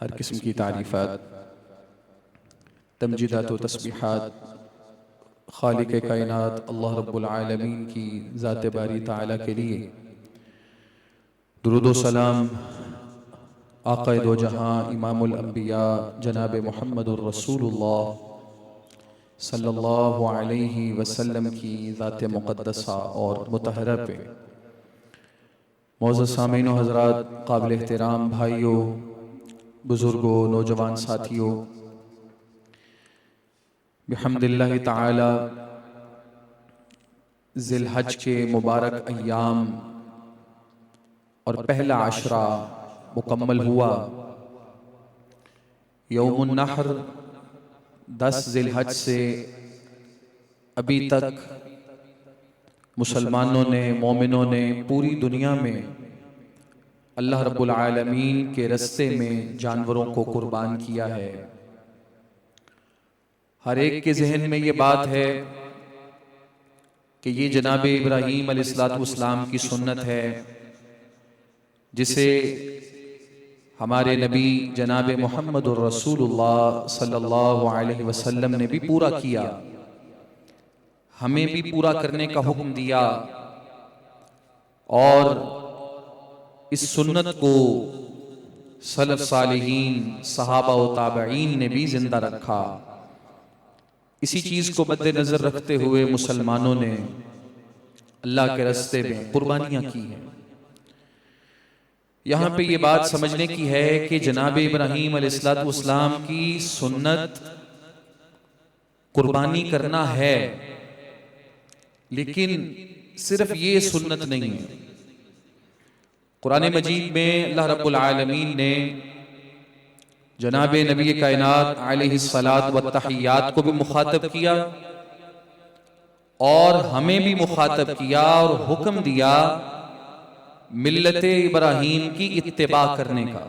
हर किस्म की तारीफ़ात, तमजीदात व तस्बीहात खालिक कायनात अल्लाह रब्बुल आलमीन की ज़ात बारी ताला के लिए। दुरूद व सलाम आक़ा दो जहां इमामुल अंबिया जनाब मुहम्मदुर रसूलुल्लाह सल्लल्लाहु अलैहि वसल्लम की ज़ात मुक़द्दसा और मुतहरा पे। मौज़ूद सामीन व हज़रात, काबिल एहतराम भाइयों, बुज़ुर्गों, नौजवान साथियों, बिहम्दिल्लाहि ताला ज़िलहज के मुबारक अय्याम और पहला आशरा मुकम्मल हुआ। यौमुन नहर 10 ज़िलहज से अभी तक मुसलमानों ने, मोमिनों ने पूरी दुनिया में अल्लाह रब्बुल आलमीन के रस्ते में जानवरों को कुर्बान किया है। हर एक के जहन में ये बात है कि ये जनाब इब्राहीम अलैहिस्सलाम की सुन्नत है, जिसे हमारे नबी जनाब मुहम्मदुर रसूलुल्लाह सल्लल्लाहु अलैहि वसल्लम ने भी पूरा किया, हमें भी पूरा करने का हुक्म दिया। और इस सुन्नत को सलफ सालिहीन सहाबा व ताबईन ने भी जिंदा रखा। इसी चीज को मद्देनजर रखते हुए मुसलमानों ने अल्लाह के रास्ते में कुर्बानियां की हैं। यहां पे ये बात समझने की है कि जनाब इब्राहीम अलैहिस्सलाम की सुन्नत कुर्बानी करना है, लेकिन सिर्फ ये सुन्नत नहीं है। कुरान मजीद में अल्लाह रब्बुल आलमीन ने जनाब नबी कायनात अलैहिस्सलात व तहियात को भी मुखातब किया और हमें भी मुखातब किया और हुक्म दिया मिल्लत इब्राहीम की इत्तिबा करने का।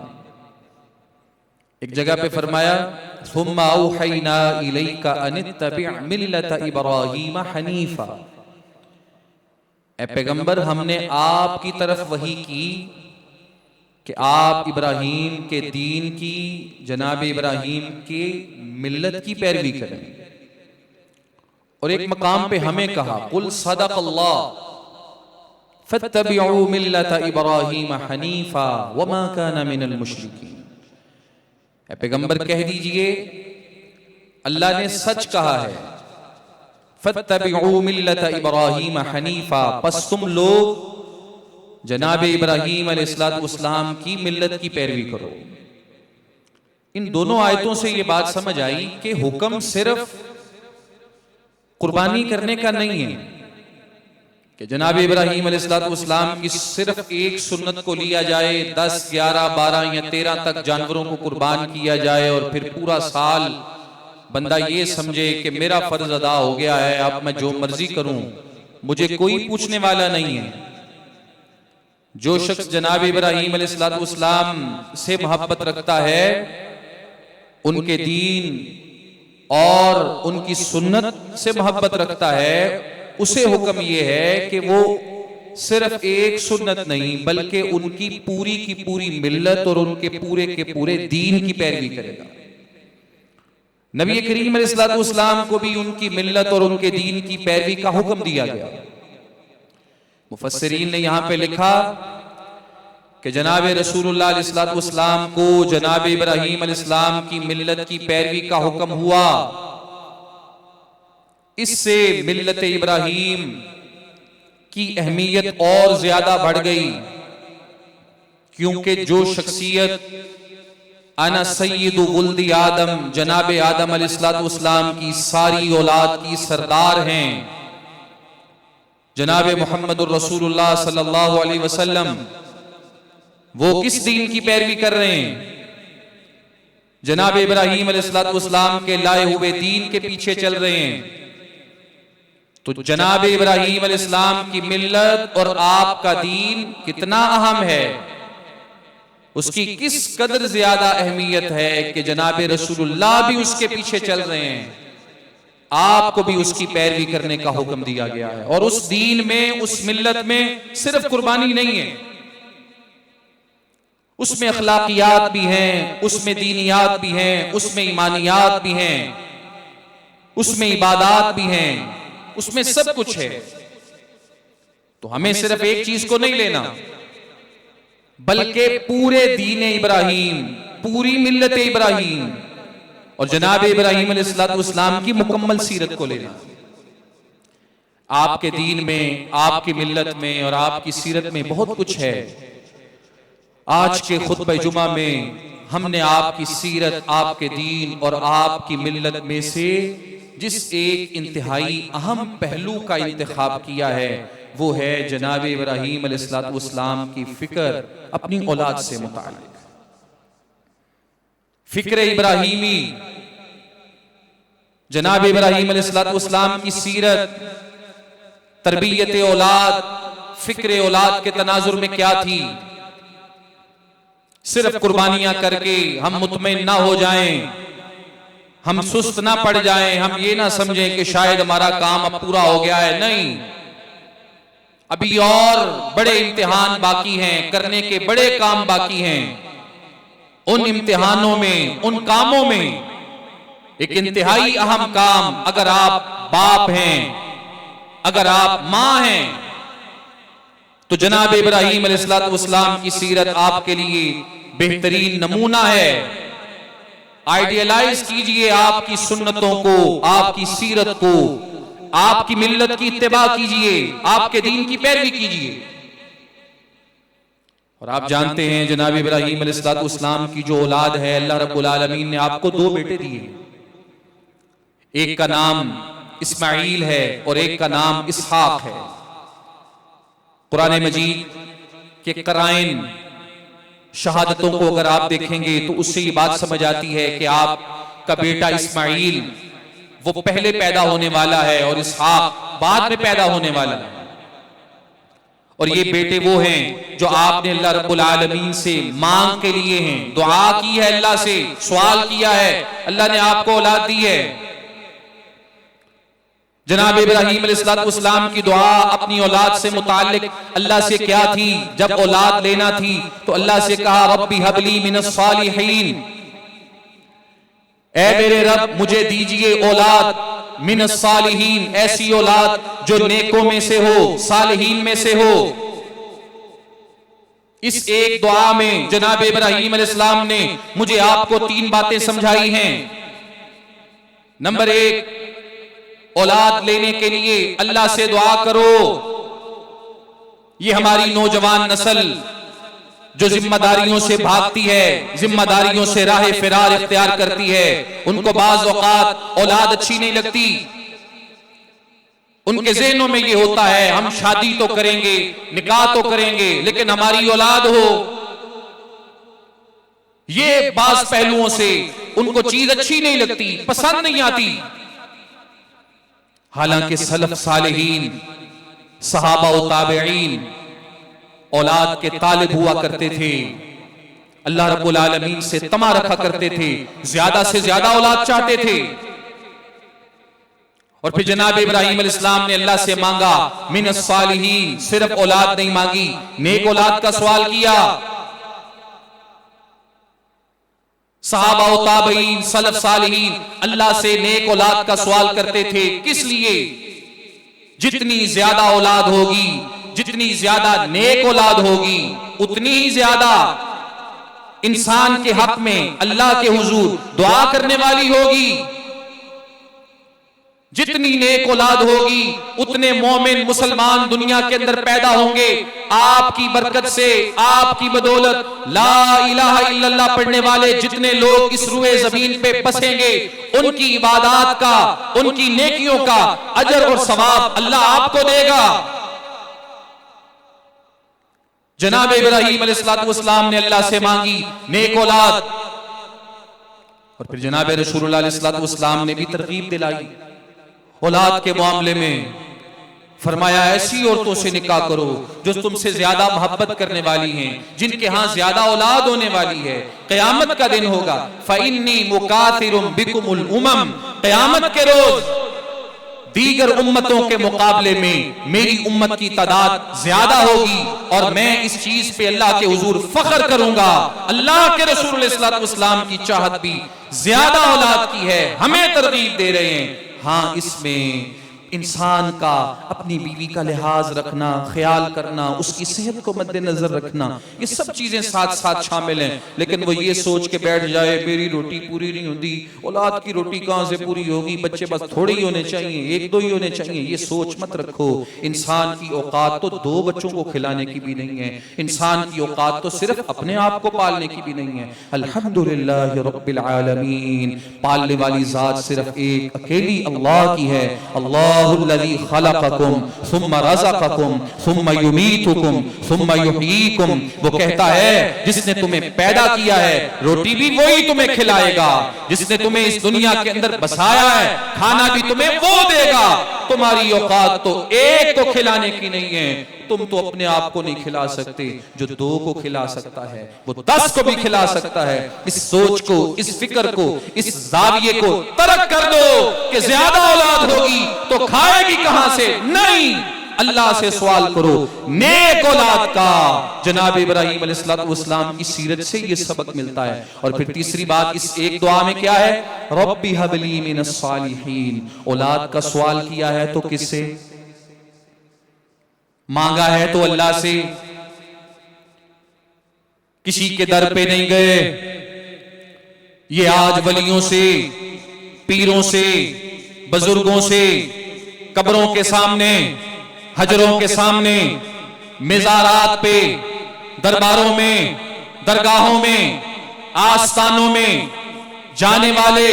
एक जगह पे फरमाया सुम्मा औहैना इलैका अन इत्तबि मिल्लत इब्राहीम हनीफा, ए पैगंबर हमने आपकी तरफ वही की कि आप इब्राहीम के दीन की, जनाब इब्राहीम के मिल्लत की पैरवी करें। और एक मकाम पे हमें कहा कुल सदक़ल्लाह फत्तबिउ मिल्लत इब्राहीम हनीफा वमा काना मिनल मुशरिकीन। ए पैगंबर कह दीजिए अल्लाह ने सच कहा है, फत्तबिउ मिल्लत इब्राहीम हनीफा, बस तुम लोग जनाब इब्राहीम अलैहिस्सलाम की मिल्लत की पैरवी करो। इन दोनों आयतों से ये बात समझ आई कि हुक्म सिर्फ कुर्बानी करने का नहीं है कि जनाब इब्राहीम अलैहिस्सलाम की सिर्फ एक सुन्नत को लिया जाए, 10, 11, 12 या 13 तक जानवरों को कुर्बान किया जाए और फिर पूरा साल बंदा ये समझे कि मेरा फर्ज अदा हो गया है, अब मैं जो मर्जी करूं, मुझे कोई पूछने वाला नहीं है। जो शख्स जनाब इब्राहीम अलैहिस्सलाम से मोहब्बत रखता है, उनके दीन और उनकी सुन्नत से मोहब्बत रखता है, उसे हुक्म यह है कि वो सिर्फ एक सुन्नत नहीं बल्कि उनकी पूरी की पूरी मिल्लत और उनके पूरे के पूरे दीन की पैरवी करेगा। नबी करीम अलैहिस्सलाम को भी उनकी मिल्लत और उनके दीन की पैरवी का हुक्म दिया गया। मुफस्सिरीन ने यहां पे लिखा कि जनाब रसूलुल्लाह अलैहिस्सलाम को जनाब इब्राहीम अलैहिस्सलाम की मिल्लत की पैरवी का हुक्म हुआ। इससे मिल्लत इब्राहीम की अहमियत और ज्यादा बढ़ गई, क्योंकि जो शख्सियत अना सय्यिदु वुल्दी आदम, जनाब आदम अलैहिस्सलाम की सारी औलाद की सरदार हैं, जनाब मुहम्मदुर रसूलुल्लाह सल्लल्लाहु अलैहि वसल्लम, वो किस दीन की पैरवी कर रहे हैं? जनाब इब्राहीम अलैहिस्सलाम के लाए हुए दीन के पीछे चल रहे हैं। तो जनाब इब्राहीम अलैहिस्सलाम की मिल्लत और आपका दीन कितना अहम है, उसकी किस कदर ज्यादा अहमियत है कि जनाब रसूलुल्लाह भी उसके पीछे चल रहे हैं, आपको भी उसकी पैरवी करने का हुक्म दिया गया है। और उस दीन में, उस मिल्लत में सिर्फ कुर्बानी नहीं है, उसमें अखलाकियात भी हैं, उसमें दीनियात भी हैं, उसमें ईमानियात भी हैं, उसमें इबादात भी हैं, उसमें सब कुछ है। तो हमें सिर्फ एक चीज को नहीं लेना बल्कि पूरे दीन इब्राहीम, पूरी मिल्लत इब्राहीम और जनाब इब्राहीम अलैहिस्सलाम की मुकम्मल सीरत को लेना। आपके दीन में, आपकी मिल्लत में और आपकी सीरत में बहुत कुछ है। आज के खुतबा जुमा में हमने आपकी सीरत, आपके दीन और आपकी मिल्लत में से जिस एक इंतहाई अहम पहलू का इंतखाब किया है वो है जनाब इब्राहीम अलैहिस्सलाम की फिक्र अपनी औलाद से मुताल्लिक। फिक्र इब्राहीमी, जनाब इब्राहीम अलैहिस्सलाम की सीरत, तरबियत औलाद, फिक्र औलाद के तनाजुर में क्या थी? सिर्फ कुर्बानियां करके हम मुतमईन ना हो जाएं, हम सुस्त ना पड़ जाएं, हम ये ना समझें कि शायद हमारा काम अब पूरा हो गया है। नहीं, अभी और बड़े इम्तिहान बाकी हैं, करने के बड़े काम बाकी हैं। उन इम्तिहानों में, उन कामों में एक इंतहाई अहम काम, अगर आप बाप हैं, अगर आप मां हैं, तो जनाब इब्राहीम अलैहिस्सलाम की सीरत आपके लिए बेहतरीन नमूना है। आइडियलाइज कीजिए आपकी सुन्नतों को, आपकी सीरत को, आपकी मिल्लत की इत्तिबा कीजिए, आपके दीन की पैरवी कीजिए। और आप जानते हैं जनाब इब्राहीम अलैहिस्सलाम की जो औलाद है, अल्लाह रब्बुल आलमीन ने आपको दो बेटे दिए। एक का नाम इस्माइल है और एक का नाम इसहाक है। कुरान मजीद के कराइन शहादतों को अगर आप देखेंगे तो उससे ये बात समझ आती है कि आपका बेटा इस्माइल वो पहले पैदा होने वाला है और इसहाक बाद में पैदा होने वाला है। और ये बेटे वो हैं जो आपने अल्लाह रब्बुल आलमीन से मांग के लिए हैं, दुआ की है, अल्लाह से सवाल किया है, अल्लाह ने आपको औलाद दी है। जनाब इब्राहीम अलैहिस्सलाम की दुआ अपनी औलाद से मुताल्लिक अल्लाह से क्या थी? जब औलाद लेना थी तो अल्लाह से कहा, रब्बी हबली मिनस सालिहीन, ऐ मेरे रब मुझे दीजिए औलाद मिनस सालिहीन, ऐसी औलाद जो नेकों में से हो, सालिहीन में से हो। इस एक दुआ में जनाब इब्राहीम अलैहिस्सलाम ने मुझे आपको तीन बातें समझाई हैं। नंबर एक, औलाद लेने के लिए अल्लाह से दुआ करो। ये हमारी नौजवान नस्ल जो जिम्मेदारियों से भागती है, जिम्मेदारियों से राह फिरार इख्तियार करती है, उनको बाज़ औक़ात औलाद अच्छी नहीं लगती। उनके ज़हनों में ये होता है हम शादी तो करेंगे, निकाह तो करेंगे, लेकिन हमारी औलाद हो। ये बाज़ पहलुओं से उनको चीज अच्छी नहीं लगती, पसंद नहीं आती। हालांकि सलफ सालिहीन, सहाबा व ताबईन औलाद के तालिब हुआ करते थे, अल्लाह रब्बुल आलमीन से तमा रखा करते थे, ज्यादा से ज्यादा औलाद चाहते थे। और फिर जनाब इब्राहीम अलैहिस्सलाम ने अल्लाह से मांगा मिनस सालिहीन, सिर्फ औलाद नहीं मांगी, नेक औलाद का सवाल किया। सहाबा व ताबईन, सलफ सालिहीन अल्लाह से नेक औलाद का सवाल करते थे। किस लिए? जितनी ज्यादा औलाद होगी, जितनी ज्यादा नेक औलाद होगी, उतनी ही ज्यादा इंसान के हक में अल्लाह के हुजूर दुआ करने वाली होगी। जितनी नेक औलाद होगी उतने मोमिन मुसलमान दुनिया के अंदर पैदा होंगे। आपकी बरकत से, आपकी बदौलत ला इलाहा इल्लल्लाह पढ़ने वाले जितने लोग इस रुए जमीन पे बसेंगे, उनकी इबादत का, उनकी नेकियों का अजर और सवाब अल्लाह आपको देगा। जनाब इब्राहीम अलैहिस्सलाम ने अल्लाह से मांगी नेक औलाद, और फिर जनाब रसूलुल्लाह अलैहिस्सलाम ने भी तरगीब दिलाई औलाद के मामले में। फरमाया ऐसी औरतों से निकाह करो जो तुमसे ज्यादा मोहब्बत करने वाली हैं, जिनके यहाँ ज्यादा औलाद होने वाली है। क़यामत का दिन होगा, फ़इन्नी मुकाथिरुम बिकुमुल उमम, क़यामत के रोज दीगर उम्मतों के मुकाबले में मेरी उम्मत की तादाद ज्यादा होगी और मैं इस चीज पे अल्लाह के हुजूर फख्र करूंगा। अल्लाह के रसूल सल्लल्लाहु अलैहि वसल्लम की चाहत भी ज्यादा औलाद की है, हमें तरगीब दे रहे हैं। हाँ, इसमें इंसान का अपनी बीवी का लिहाज रखना, ख्याल करना, उसकी सेहत को मद्देनजर रखना, ये सब चीजें साथ साथ शामिल हैं। लेकिन वो ये सोच के बैठ जाए मेरी रोटी पूरी नहीं होती, औलाद की रोटी कहाँ से पूरी होगी, बच्चे बस थोड़े ही होने चाहिए, एक दो ही होने चाहिए, ये सोच मत रखो। इंसान की औकात तो दो बच्चों को खिलाने की भी नहीं है, इंसान की औकात तो सिर्फ अपने आप को पालने की भी नहीं है। अल्हम्दुलिल्लाह रब्बिल आलमीन, पालने वाली जात सिर्फ एक अकेली अल्लाह की है। अल्लाह अल्लाहुल्लज़ी खलक़कुम सुम्मा रज़क़कुम सुम्मा युमीतुकुम सुम्मा युहयीकुम, वो कहता है जिसने तुम्हें पैदा किया है रोटी भी वही तुम्हें खिलाएगा, जिसने तुम्हें इस दुनिया के अंदर बसाया है खाना भी तुम्हें वो देगा। तुम्हारी औकात तो एक को खिलाने की नहीं है, तुम तो अपने आप को नहीं खिला सकते, जो 2 को खिला सकता है वो 10 को भी खिला सकता है। इस सोच को, इस फिक्र को, इस जाविये को तरक कर दो कि ज्यादा औलाद होगी तो खाएगी कहां से। नहीं, अल्लाह से सवाल करो नेक औलाद का। जनाब इब्राहीम अलैहिस्सलाम की सीरत से ये सबक मिलता है। और फिर तीसरी बात इस एक दुआ में क्या है, रब्बी हबली मिनस सालिहीन। औलाद का सवाल किया है तो किससे मांगा है? तो अल्लाह से, किसी के दर पे नहीं गए। ये आज वलियों से, पीरों से, बुजुर्गों से, कब्रों के सामने, हजरों के सामने, मिज़ारात पे, दरबारों में, दरगाहों में, आस्थानों में जाने वाले,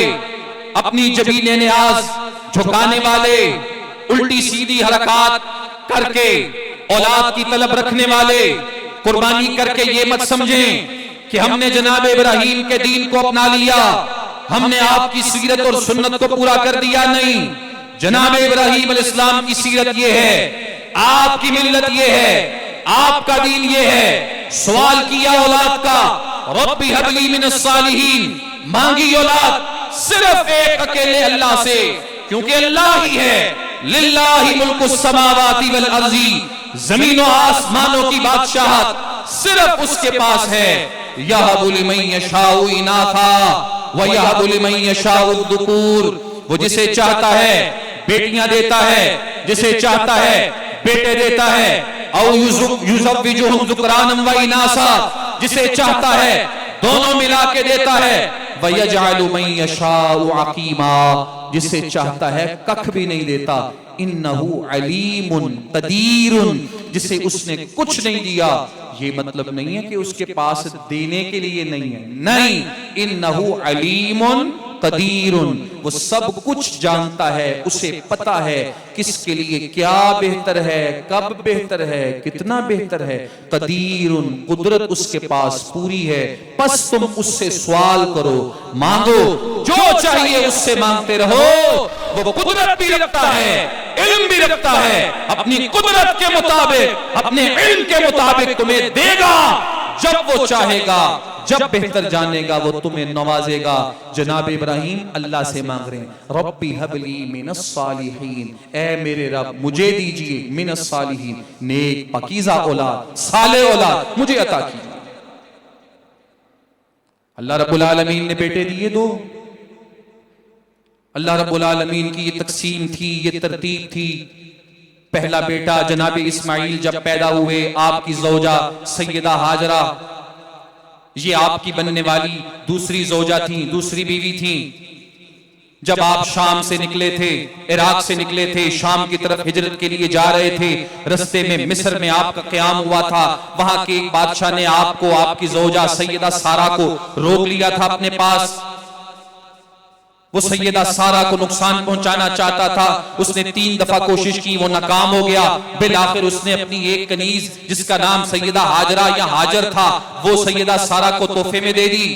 अपनी जबीने नियाज झुकाने वाले, उल्टी सीधी हरकत करके औलाद की तलब रखने वाले, कुर्बानी करके ये मत समझें कि हमने जनाब इब्राहीम के दीन को अपना लिया, हमने आपकी सीरत और सुन्नत को पूरा कर दिया। नहीं, जनाब इब्राहीम अलैहिस्सलाम की सीरत ये है, आपकी मिल्लत ये है, आपका दीन ये है। सवाल किया औलाद का, रब्बी हबली मिनस सालिहीन, मांगी औलाद सिर्फ एक अकेले अल्लाह से, क्योंकि अल्लाह ही है। लिल्लाहि मुल्कुस समावाति वल अर्ज़ी, जमीनों आसमानों की बादशाहत सिर्फ उसके पास है। यहबु लिमन यशाउ इनाथा व यहबु लिमन यशाउ दुकूर, वो जिसे चाहता है बेटियां देता है, जिसे चाहता है बेटे देता है। औ युज़व्विजुहुम ज़ुक्रानम व इनासा, जिसे चाहता है दोनों मिला के देता है। व यजअलु मन यशाउ अकीमा, जिसे चाहता है कख भी नहीं देता। इन्नहु अलीमुन कदीरुन, जिसे उसने कुछ नहीं दिया ये मतलब नहीं है कि उसके पास देने के लिए नहीं है। नहीं, इन्नहु अलीमुन कदीरुन, वो सब कुछ जानता है, उसे पता है किसके लिए क्या बेहतर है, कब बेहतर है, कितना बेहतर है। कदीरुन, कुदरत उसके पास पूरी है। बस तुम उससे सवाल करो, मांगो, जो चाहिए उससे मांगते रहो। वो कुदरत भी रखता है, इल्म भी रखता है, अपनी कुदरत के मुताबिक, अपने इल्म के मुताबिक तुम्हें देगा जब वो चाहेगा, जब बेहतर जानेगा वो तुम्हें नवाजेगा। जनाब इब्राहीम अल्लाह से मांग रहे हैं, रब्बी हबली मिनस सालिहीन, ऐ मेरे रब मुझे दीजिए मिनस सालिहीन, नेक पाकीज़ा औलाद, साले औलाद मुझे अता कीजिए। अल्लाह रब्बुल आलमीन ने बेटे दिए 2। अल्लाह रब्बुल आलमीन की ये तकसीम थी, ये तरतीब थी। पहला बेटा जनाब इस्माइल जब पैदा हुए, आपकी ज़ौजा सैयदा हाजरा ये आपकी बनने वाली दूसरी ज़ौजा थी, दूसरी बीवी थी। जब आप शाम से निकले थे, इराक से निकले थे, शाम की तरफ हिजरत के लिए जा रहे थे, रस्ते में मिस्र में आपका क़याम हुआ था। वहां के एक बादशाह ने आपको, आपकी ज़ौजा सैयदा सारा को रोक लिया था अपने पास। वो सैयदा सारा को नुकसान पहुंचाना चाहता था। उसने 3 दफा कोशिश की, वो नाकाम हो गया। बिल आखिर उसने अपनी एक कनीज जिसका नाम सैयदा हाजरा या हाजर था, वो सैयदा सारा को तोहफे में दे दी।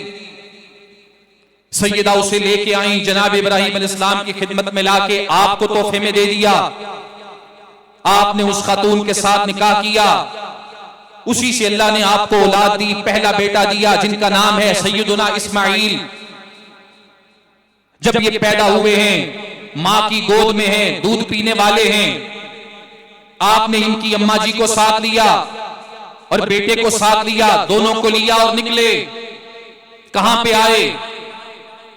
सैयदा उसे लेके आई, जनाब इब्राहीम अलैहिस्सलाम की खिदमत में लाके आपको तोहफे में दे दिया। आपने उस खातून के साथ निकाह किया, उसी से अल्लाह ने आपको औलाद दी, पहला बेटा दिया जिनका नाम है सैयदुना इस्माइल। जब ये पैदा हुए हैं, मां की गोद में हैं, दूध पीने वाले हैं, आपने इनकी अम्मा जी को साथ लिया और बेटे को साथ लिया, दोनों को लिया और निकले। कहां पे आए?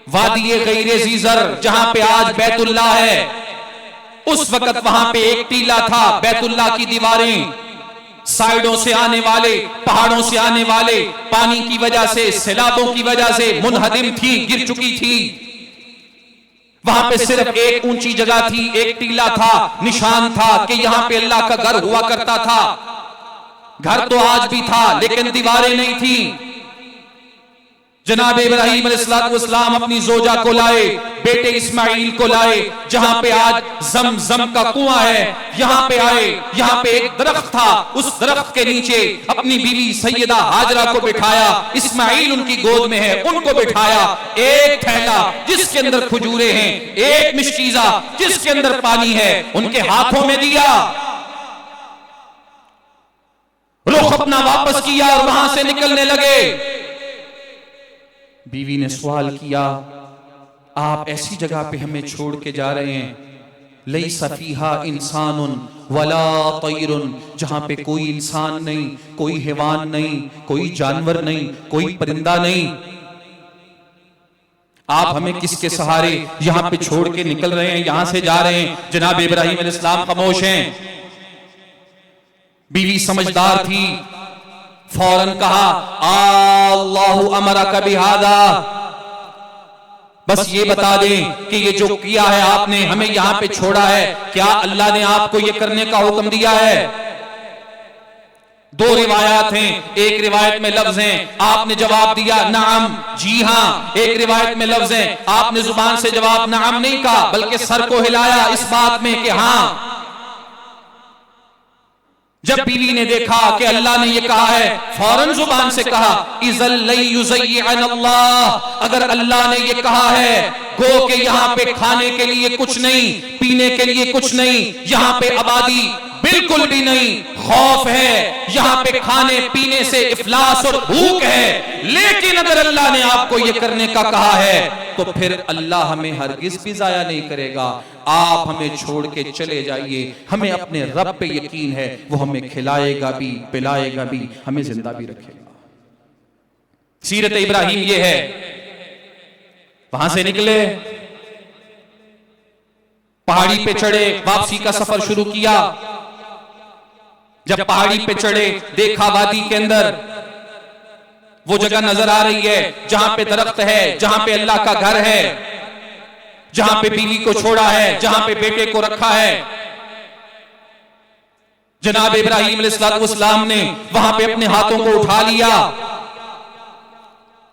वादी गैर ज़ीज़र, जहां पे आज बैतुल्लाह है। उस वक्त वहां पे एक टीला था, बैतुल्लाह की दीवारें साइडों से आने वाले, पहाड़ों से आने वाले पानी की वजह से, सैलाबों की वजह से मुनहदिम थी, गिर चुकी थी। वहां पे सिर्फ एक ऊंची जगह थी, एक टीला था, निशान था कि यहां पे अल्लाह का घर हुआ करता था। घर तो आज भी था लेकिन दीवारें नहीं थी। जनाब इब्राहीम अलैहिस्सलाम अपनी जोजा को लाए, बेटे इस्माइल को लाए, जहां पे आज ज़मज़म का कुआं है, यहां पे आए। यहां पे एक दरख्त था, उस दरख्त के नीचे अपनी बीवी सैयदा हाजरा को बिठाया। इस्माइल उनकी गोद में है, उनको बिठाया। एक थैला जिसके अंदर खजूरें हैं, एक मिश्कीज़ा जिसके अंदर पानी है, उनके हाथों में दिया। रुख अपना वापस किया और वहां से निकलने लगे। बीवी ने सवाल किया, आप ऐसी जगह पे हमें छोड़ के जा रहे हैं, लैसा फीहा इंसानुन वला तैरुन, जहां पे कोई इंसान नहीं, कोई हैवान नहीं, कोई जानवर नहीं, कोई परिंदा नहीं। आप हमें किसके सहारे यहां पे छोड़ के निकल रहे हैं, यहां से जा रहे हैं। जनाब इब्राहीम अलैहिस्सलाम खामोश हैं। बीवी समझदार थी, फौरन कहा, अल्लाहु अमरका बिहादा, बस ये बता दें कि ये जो किया है आपने, हमें यहां पे छोड़ा है, क्या अल्लाह ने आपको ये करने का हुक्म दिया है? दो रिवायात हैं, एक रिवायत में लफ्ज हैं आपने जवाब दिया नाम, जी हां। एक रिवायत में लफ्ज हैं आपने जुबान से जवाब नाम नहीं कहा, बल्कि सर को हिलाया इस बात में कि हां। जब बीवी ने देखा कि अल्लाह ने ये कहा है, फौरन जुबान से कहा, इज़ल लयुज़य्यन अल्लाह, अगर अल्लाह ने ये कहा है, गो के यहाँ पे खाने के लिए कुछ नहीं, पीने के लिए कुछ नहीं, यहाँ पे आबादी बिल्कुल भी नहीं, खौफ है, यहाँ पे खाने पीने से इफलास और भूख है। लेकिन अगर अल्लाह ने आपको ये करने का कहा है, तो फिर अल्लाह हमें हरगिज भी जाया नहीं करेगा। आप हमें छोड़ के चले जाइए, हमें अपने रब पे यकीन है, वो हमें खिलाएगा भी, पिलाएगा भी, हमें जिंदा भी रखेगा। सीरत इब्राहीम ये है। वहां से निकले, पहाड़ी पे चढ़े, वापसी का सफर शुरू किया। जब पहाड़ी पे चढ़े, देखा वादी के अंदर वो जगह नजर आ रही है जहां पे दरख्त है, जहां पे अल्लाह का घर है, जहां पे बीवी को छोड़ा है, जहां पे बेटे को रखा है। जनाब इब्राहीम अलैहिस्सलाम ने वहां पे अपने हाथों को उठा लिया।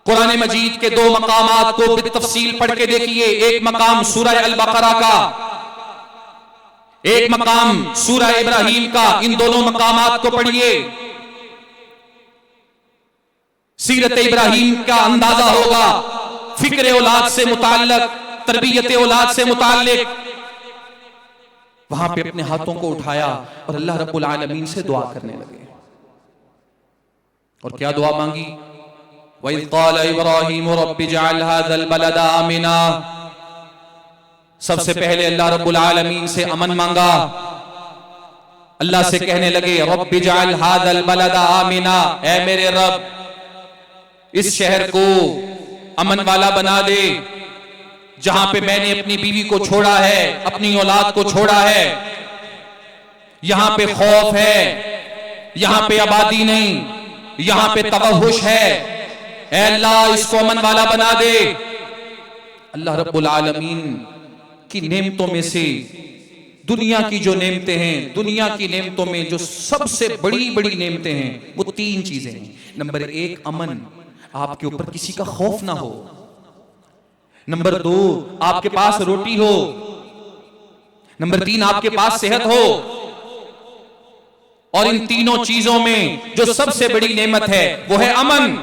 कुरान मजीद के दो मकामात को बितफसील पढ़ के देखिए। एक मकाम सूरह अल बकरा का, एक मकाम सूरह इब्राहीम का। इन दोनों मकामात को पढ़िए, सीरत इब्राहीम का अंदाजा होगा, फिक्र औलाद से मुताल्लिक, तरबियत औलाद से मुताल्लिक। वहां पे अपने हाथों को उठाया और अल्लाह रब्बुल आलमीन से दुआ करने लगे। और क्या दुआ मांगी? वइज़ क़ाल इब्राहीम रब्बि जअल हाज़ल बलद आमिना। सबसे पहले अल्लाह रब्बुल आलमीन से अमन मांगा। अल्लाह से कहने लगे, रब्बि जअल हाज़ल बलद आमिना, ऐ मेरे रब, इस शहर को अमन वाला बना दे, जहां पे मैंने अपनी बीवी को छोड़ा है, अपनी औलाद को छोड़ा है। यहां पे खौफ है, यहां पे आबादी नहीं, यहां पे तवहुश है। ऐ अल्लाह, इसको अमन वाला बना दे। अल्लाह रब्बुल आलमीन की नेमतों में से, दुनिया की जो नेमतें हैं, दुनिया की नेमतों में जो सबसे बड़ी बड़ी नेमतें हैं, वो तीन चीजें हैं। नंबर एक, अमन, आपके ऊपर किसी का खौफ ना हो। नंबर दो, आपके पास रोटी हो। नंबर तीन, आपके पास सेहत हो। और इन तीनों चीजों में जो सबसे बड़ी नेमत है वो है अमन।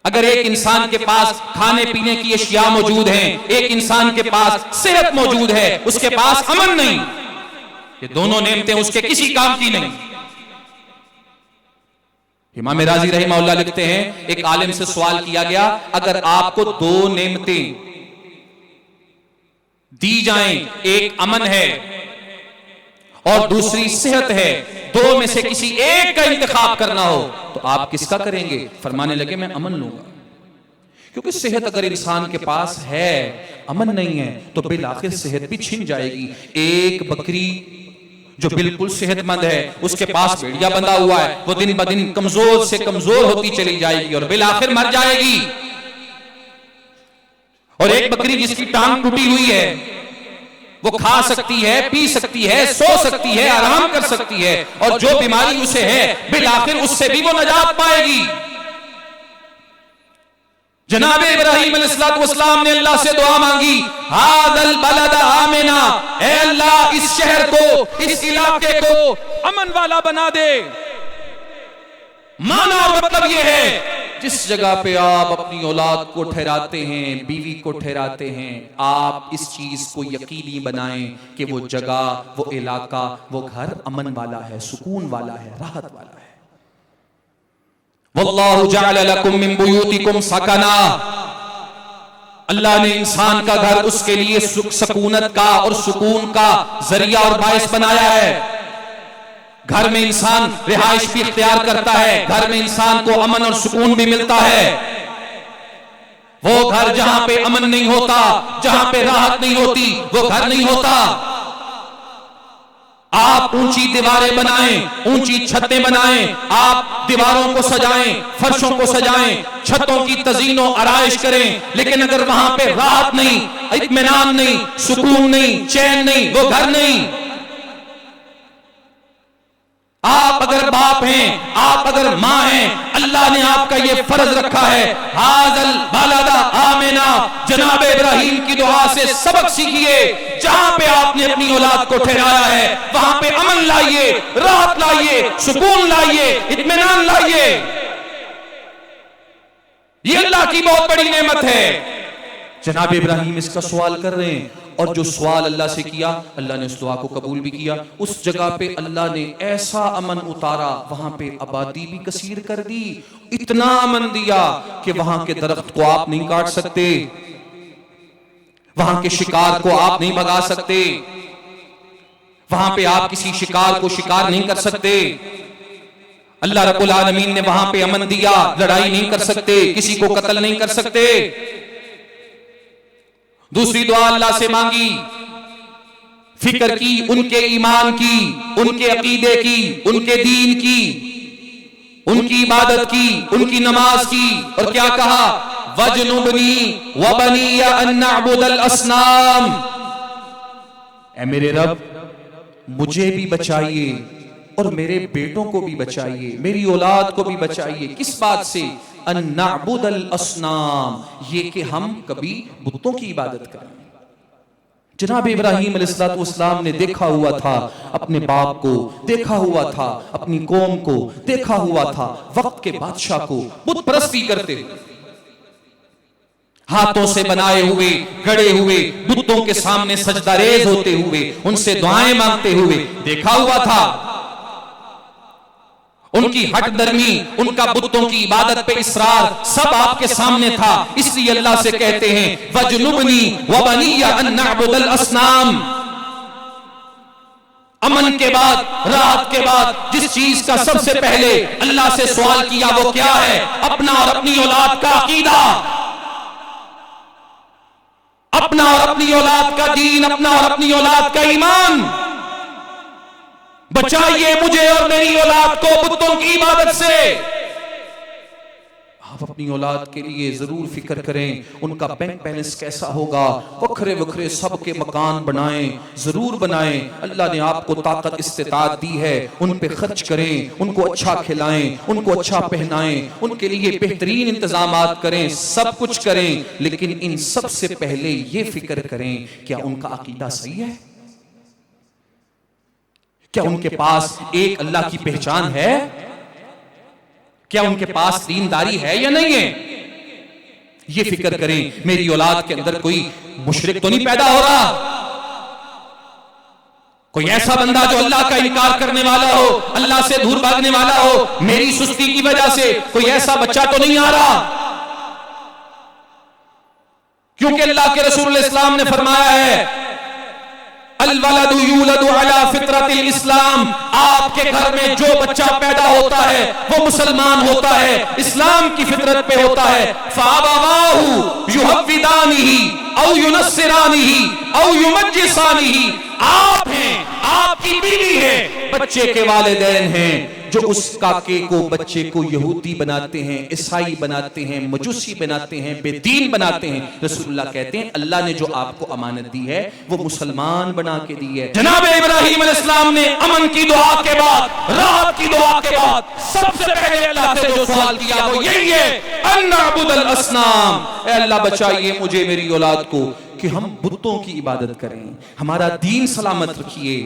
अगर एक इंसान के पास खाने पीने की अशिया मौजूद हैं, एक इंसान के पास सेहत मौजूद है, उसके पास अमन नहीं, ये दोनों नेमतें उसके किसी काम की नहीं। इमाम राजी रहमहुल्लाह लिखते हैं, एक आलिम से सवाल किया गया, अगर आपको दो नेमतें दी जाएं, एक अमन है और दूसरी सेहत है, दो में से किसी एक का इंतखाब करना हो तो आप किसका करेंगे? फरमाने लगे, मैं अमन लूंगा। क्योंकि सेहत अगर इंसान के पास है, अमन नहीं है, तो बिल आखिर सेहत भी छिन जाएगी। एक बकरी जो बिल्कुल सेहतमंद है, उसके पास भेड़िया बंधा हुआ है, वो दिन ब दिन कमजोर से कमजोर होती चली जाएगी और बिल आखिर मर जाएगी। और एक बकरी जिसकी टांग टूटी हुई है, वो खा सकती है, पी सकती है, सो सकती है, आराम कर सकती है, और जो बीमारी उसे है बिल आखिर उससे भी वो नजात पाएगी। जनाब इब्राहीम अलैहिस्सलाम ने अल्लाह से दुआ मांगी, हादल बलद आमिना, ऐ अल्लाह इस शहर को, इस इलाके को अमन वाला बना दे। माना और मतलब ये है, जिस जगह पे आप अपनी औलाद को ठहराते हैं, बीवी को ठहराते हैं, आप इस चीज को यकीनी बनाएं कि वो जगह, वो इलाका, वो घर अमन वाला है, सुकून वाला है, राहत वाला है। वल्लाहु जअल लकुम मिन बुयूतिकुम सकना, अल्लाह ने इंसान का घर उसके लिए सुकूनत का और सुकून का जरिया और बायस बनाया है। घर में इंसान रिहाइश भी इख्तियार करता है, घर में इंसान को अमन और सुकून भी मिलता है। वो घर जहां पे अमन नहीं होता, जहां पे राहत नहीं होती, वो घर नहीं होता। आप ऊंची दीवारें बनाएं, ऊंची छतें बनाएं, आप दीवारों को सजाएं, फर्शों को सजाएं, छतों की तज़ीनो आराइश करें, लेकिन अगर वहां पे राहत नहीं, इत्मीनान नहीं, सुकून नहीं, चैन नहीं, वो घर नहीं। आप अगर बाप हैं, आप अगर मां हैं, अल्लाह ने आपका ये फर्ज रखा है, हाज़ल बालादा आमिना, जनाब इब्राहीम की दुआ से सबक सीखिए। जहां पे आपने अपनी औलाद को ठहराया है, वहां पे अमन लाइए, राहत लाइए, सुकून लाइए, इत्मीनान लाइए। ये अल्लाह की बहुत बड़ी नेमत है। जनाब इब्राहीम इसका सवाल कर रहे हैं, और जो सवाल अल्लाह से किया, अल्लाह ने उस दुआ को कबूल भी किया। उस जगह पे अल्लाह ने ऐसा अमन उतारा, वहां पे आबादी भी कसीर कर दी, इतना अमन दिया कि वहां के दरख्त को आप नहीं काट सकते, वहां के शिकार को आप नहीं भगा सकते, वहां पे आप किसी शिकार को शिकार नहीं कर सकते। अल्लाह रब्बुल आलमीन ने वहां पे अमन दिया, लड़ाई नहीं कर सकते, किसी को कत्ल नहीं कर सकते। दूसरी दुआ अल्लाह से मांगी, फिक्र की उनके ईमान की, उनके अकीदे की, उनके दीन की, उनकी इबादत की, उनकी नमाज की, और क्या कहा, वजनुबनी व बनिया अन नअबुदल असनाम, ऐ मेरे रब मुझे भी बचाइए और मेरे बेटों को भी बचाइए, मेरी औलाद को भी बचाइए। किस बात से? अन नअबुदल असनाम, ये कि हम कभी बुतों की इबादत करें। जनाब इब्राहीम अलैहिस्सलाम ने देखा हुआ था अपने बाप को, देखा हुआ था अपनी कौम को, देखा हुआ था वक्त के बादशाह को बुत परस्ती करते, हाथों से बनाए हुए, गड़े हुए बुतों के सामने सजदारेज होते हुए, उनसे दुआएं मांगते हुए देखा हुआ था। उनकी हट दर्मी, उनका बुतों की इबादत पे इसरार, सब आपके सामने था। इसलिए अल्लाह से कहते हैं, वजनुबनी व बनिया अन नअबुदल असनाम। अमन के बाद, राहत के बाद जिस चीज का सबसे पहले अल्लाह से सवाल किया, वो क्या है? अपना और अपनी औलाद का अकीदा, अपना और अपनी औलाद का दीन, अपना और अपनी औलाद का ईमान। बचाइए मुझे और मेरी औलाद को बुतों की इबादत से। आप अपनी औलाद के लिए जरूर फिक्र करें, उनका बैंक बैलेंस कैसा होगा, वखरे वखरे सबके मकान बनाएं, जरूर बनाएं। अल्लाह ने आपको ताकत इस्तिताअत दी है, उन पे खर्च करें, उनको अच्छा खिलाएं, उनको अच्छा पहनाएं, उनके लिए बेहतरीन इंतजामात करें, सब कुछ करें। लेकिन इन सब से पहले ये फिक्र करें, क्या उनका अकीदा सही है? क्या उनके पास एक अल्लाह की पहचान है? क्या उनके पास दीनदारी है या नहीं है? ये फिक्र करें। मेरी औलाद के अंदर कोई मुशरिक तो नहीं पैदा हो रहा, कोई ऐसा बंदा जो अल्लाह का इनकार करने वाला हो, अल्लाह से दूर भागने वाला हो, मेरी सुस्ती की वजह से कोई ऐसा बच्चा तो नहीं आ रहा। क्योंकि अल्लाह के रसूल इस्लाम ने फरमाया है, अल-वलदु यूलदु अला फित्रतिल इस्लाम, आपके घर में जो बच्चा पैदा होता है वो मुसलमान होता है, इस्लाम की फितरत पे होता है। फ़अबवाहु युहव्विदानिही औ युनस्सिरानिही औ युमज्जिसानिही, आप हैं, आपकी बीवी है, बच्चे के वालिदैन हैं जो उस काके को, बच्चे को यहूदी बनाते हैं, ईसाई बनाते हैं, मजूसी बनाते हैं, बेदीन बनाते हैं। रसूलुल्लाह कहते हैं अल्लाह ने जो आपको अमानत दी है वो मुसलमान बना के दी है। जनाब इब्राहीम अलैहिस्सलाम ने अमन की दुआ के बाद, राहत की दुआ के बाद सबसे पहले अल्लाह से जो सवाल किया वो यही है, अन्नअबुदल असनाम, ऐ अल्लाह बचाइए मुझे मेरी औलाद को कि हम बुतों की इबादत करें, हमारा दीन सलामत रखिए।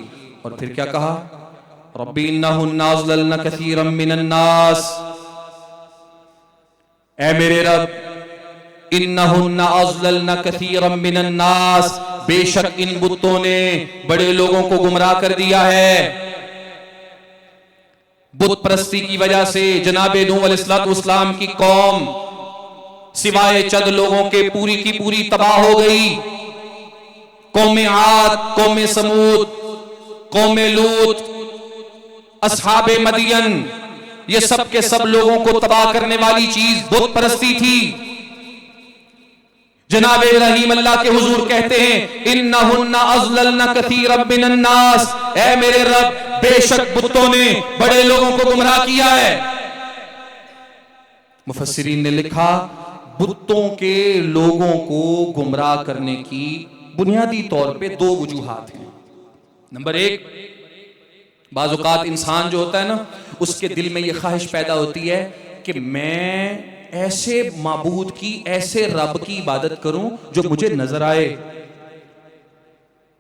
और फिर क्या कहा, रब्बी इन्नहुन्ना अज़लल्ना कसीरम मिनन नास, ऐ मेरे रब, इन्नहुन्ना अज़लल्ना कसीरम मिनन नास, बेशक इन बुतों ने बड़े लोगों को गुमराह कर दिया है। बुत परस्ती की वजह से जनाब नूह अलैहिस्सलाम की कौम सिवाय चंद लोगों के पूरी की पूरी तबाह हो गई। कौम आद, कौम समूद, कौम लूत, असहाबे मदियन, ये सब के सब लोगों को तबाह करने वाली चीज बुत परस्ती थी। जनाब इब्राहीम अल्लाह के हुजूर कहते हैं, इन्नहुन्ना अज़लल्ना कसीरम मिनन नास, ऐ मेरे रब, बेशक बुतों ने बड़े लोगों को गुमराह किया है। मुफस्सिरीन ने लिखा, बुतों के लोगों को गुमराह करने की बुनियादी तौर पे दो वजूहात हैं। नंबर एक, बाज़ औक़ात इंसान जो होता है ना, उसके दिल में यह ख्वाहिश पैदा होती है कि मैं ऐसे माबूद की, ऐसे रब की इबादत करूं जो मुझे नजर आए।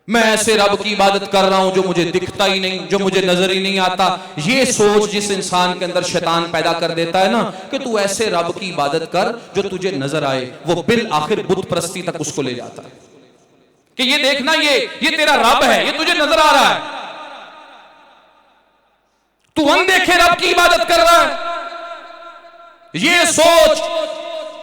मैं ऐसे रब की इबादत कर रहा हूं जो मुझे दिखता ही नहीं, जो मुझे नजर ही नहीं आता। ये सोच जिस इंसान के अंदर शैतान पैदा कर देता है ना कि तू ऐसे रब की इबादत कर जो तुझे नजर आए, वो बिल आखिर बुत परस्ती तक उसको ले जाता है कि ये देखना, ये तेरा रब है, ये तुझे नजर आ रहा है, तू अनदेखे रब की इबादत कर रहा है। ये सोच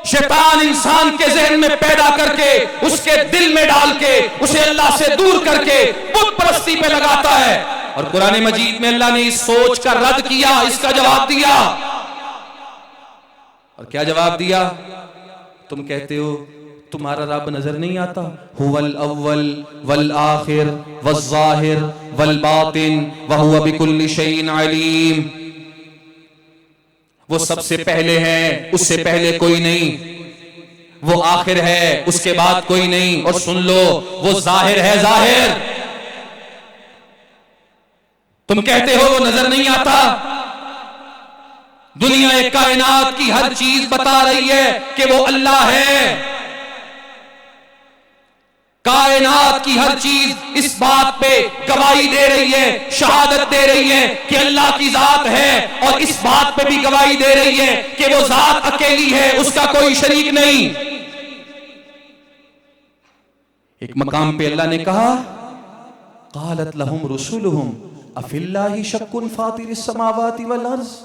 शैतान इंसान के जहन में पैदा करके, उसके दिल में डाल के, उसे अल्लाह से दूर करके बुत परस्ती पे लगाता है। और कुरान मजीद में अल्लाह ने इस सोच का रद्द किया, इसका जवाब दिया। और क्या जवाब दिया? तुम कहते हो तुम्हारा रब नजर नहीं आता, हुवल अव्वल वल आखिर वल ज़ाहिर वल बातिन व हुवा बिकुल्लि शैइन अलीम। वो सबसे पहले है, उससे पहले कोई नहीं, वो आखिर है, उसके बाद कोई नहीं, और सुन लो वो जाहिर है, जाहिर। तुम कहते हो वो नजर नहीं आता, दुनिया कायनात की हर चीज बता रही है कि वो अल्लाह है। कायनात की हर चीज इस बात पे गवाही दे रही है, शहादत दे रही है कि अल्लाह की जात है, और इस बात पे भी गवाही दे रही है कि वो जात अकेली है, उसका कोई शरीक नहीं। एक मकाम पे अल्लाह ने कहा, क़ालत लहुम रुसुलुहुम अफ़िल्लाहि शक्कुन फ़ातिरिस समावाति वल अर्ज़।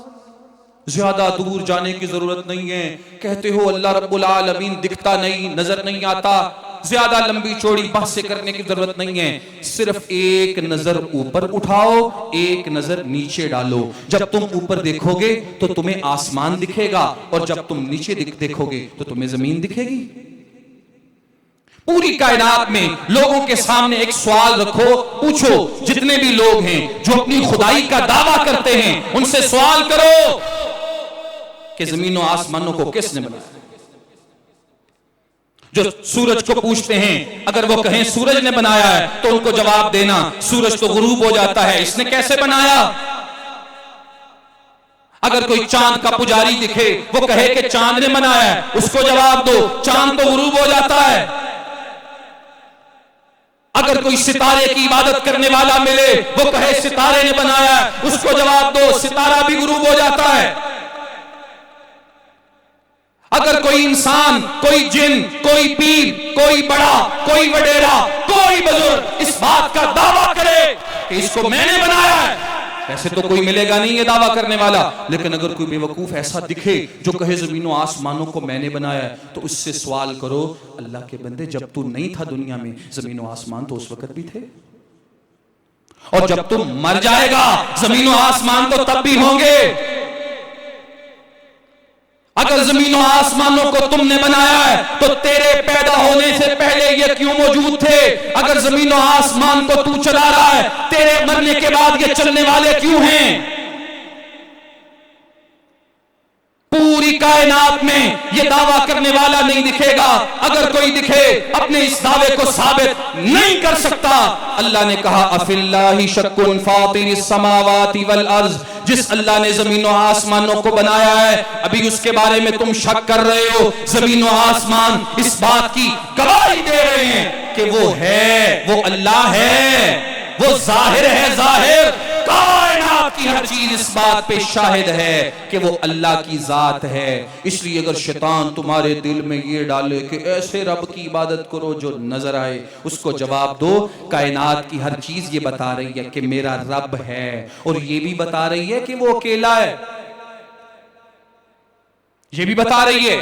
ज्यादा दूर जाने की जरूरत नहीं है, कहते हो अल्लाह रब्बुल आलमीन दिखता नहीं, नजर नहीं आता, ज्यादा लंबी चौड़ी बातें करने की जरूरत नहीं है। सिर्फ एक नजर ऊपर उठाओ, एक नजर नीचे डालो। जब तुम ऊपर देखोगे तो तुम्हें आसमान दिखेगा, और जब तुम नीचे देखोगे तो तुम्हें जमीन दिखेगी। पूरी कायनात में लोगों के सामने एक सवाल रखो, पूछो, जितने भी लोग हैं जो अपनी खुदाई का दावा करते हैं, उनसे सवाल करो कि जमीनों आसमानों को किसने बनाया। जो सूरज को पूछते हैं, अगर वो कहें सूरज ने बनाया है, तो उनको जवाब देना सूरज तो गुरूब हो जाता है, इसने कैसे बनाया। अगर कोई चांद का पुजारी दिखे, वो कहे कि चांद ने बनाया है, उसको जवाब दो चांद तो गुरूब हो जाता है। अगर कोई सितारे की इबादत करने वाला मिले, वो कहे सितारे ने बनाया है, उसको जवाब दो सितारा भी गुरूब हो जाता है। अगर कोई इंसान, कोई जिन, कोई पीर, कोई बड़ा, कोई वडेरा, कोई बुजुर्ग इस बात का दावा करे कि इसको मैंने बनाया है, ऐसे तो कोई मिलेगा नहीं ये दावा करने वाला। लेकिन अगर कोई बेवकूफ ऐसा दिखे जो कहे जमीनों आसमानों को मैंने बनाया है, तो उससे सवाल करो, अल्लाह के बंदे, जब तू नहीं था दुनिया में, जमीनों आसमान तो उस वक्त भी थे, और जब तुम मर जाएगा जमीनों आसमान तो तब भी होंगे। अगर जमीनों आसमानों को तुमने बनाया है, तो तेरे पैदा होने से पहले ये क्यों मौजूद थे। अगर जमीनों आसमान को तू चला रहा है, तेरे मरने के बाद ये चलने वाले क्यों हैं। पूरी कायनात में ये दावा करने वाला नहीं दिखेगा। अगर कोई दिखे, अपने इस दावे को साबित नहीं कर सकता। अल्लाह ने कहा, अफिल्लाहि शक्कुन फातिरिस समावाति वल अर्ज़, जिस अल्लाह ने जमीनों आसमानों को बनाया है, अभी उसके बारे में तुम शक कर रहे हो। जमीनों आसमान इस बात की गवाही दे रहे हैं कि वो है, वो अल्लाह है, वो जाहिर है, जाहिर। कायनात की हर चीज इस बात पे शाहिद है कि वो अल्लाह की जात है। इसलिए अगर शैतान तुम्हारे दिल में ये डाले कि ऐसे रब की इबादत करो जो नजर आए, उसको जवाब दो, कायनात की हर चीज ये बता रही है कि मेरा रब है, और ये भी बता रही है कि वो अकेला है, ये भी बता रही है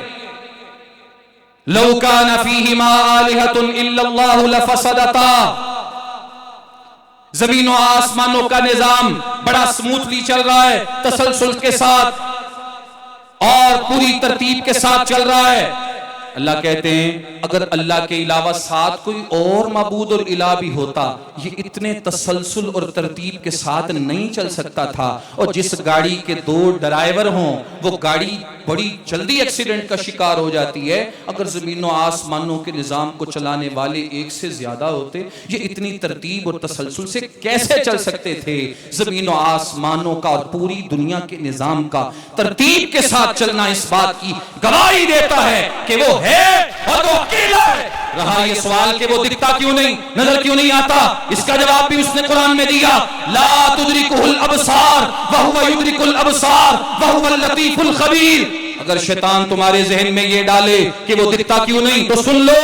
लौ काना फीहिमा आलिहतुन इल्लल्लाहु लफसदता। जमीनों आसमानों का निजाम बड़ा स्मूथली चल रहा है, तसलसल के साथ और पूरी तरतीब के साथ चल रहा है। अल्लाह कहते हैं अगर अल्लाह के अलावा साथ कोई और माबूद और इला भी होता, ये इतने तसलसल और तरतीब के साथ नहीं चल सकता था। और जिस गाड़ी के 2 ड्राइवर हों, वो गाड़ी बड़ी जल्दी एक्सीडेंट का शिकार हो जाती है। अगर जमीनों आसमानों के निजाम को चलाने वाले एक से ज्यादा होते, ये इतनी तरतीब और तसलसल से कैसे चल सकते थे? जमीनों आसमानों का और पूरी दुनिया के निजाम का तरतीब के साथ चलना इस बात की गवाही देता है कि वो है और वो अकेला है। रहा ये सवाल कि वो दिखता क्यों नहीं, नजर क्यों नहीं आता, इसका जवाब भी उसने कुरान में दिया। ला तुदरिकुल अबसार व हुवा युदरिकुल अबसार व हुवल लतीफुल खबीर। अगर शैतान तुम्हारे जहन में ये डाले कि वो दिखता क्यों नहीं, तो सुन लो,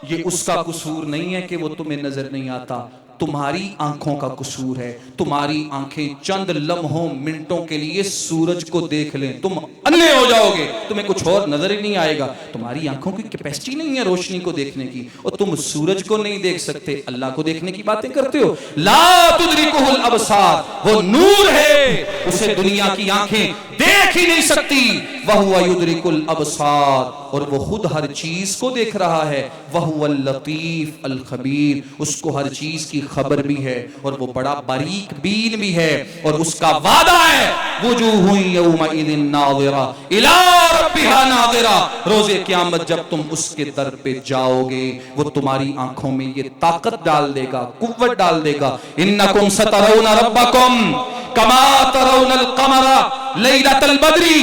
ये उसका कसूर नहीं है कि वो तुम्हें नजर नहीं आता, तुम्हारी आंखों का कसूर है। तुम्हारी आंखें चंद लम्हों मिनटों के लिए सूरज को देख लें, तुम अन्ने हो जाओगे, तुम्हें कुछ और नजर ही नहीं आएगा। तुम्हारी आंखों की कैपेसिटी नहीं है रोशनी को देखने की, और तुम सूरज को नहीं देख सकते, अल्लाह को देखने की बातें करते हो। ला तुदरिकुल अबसार, वो नूर है, उसे दुनिया की आंखें देख ही नहीं सकती। वहुवा युदरिकुल अबसार, और वो खुद हर चीज को देख रहा है। वहुवल लतीफ अल खबीर, उसको हर चीज की खबर भी है और वो बड़ा बारीक बीन भी है। और उसका वादा है वुजूहुन यौमइदिन नाज़िरा इला रब्बिहा नाज़िरा। रोज़े क़यामत जब तुम उसके दर पे जाओगे, वो तुम्हारी आंखों में ये ताकत डाल देगा, कुव्वत डाल देगा। इन्नकुम सतरौना रब्बकुम कमा तरौनल क़मरा लैलतल बद्री।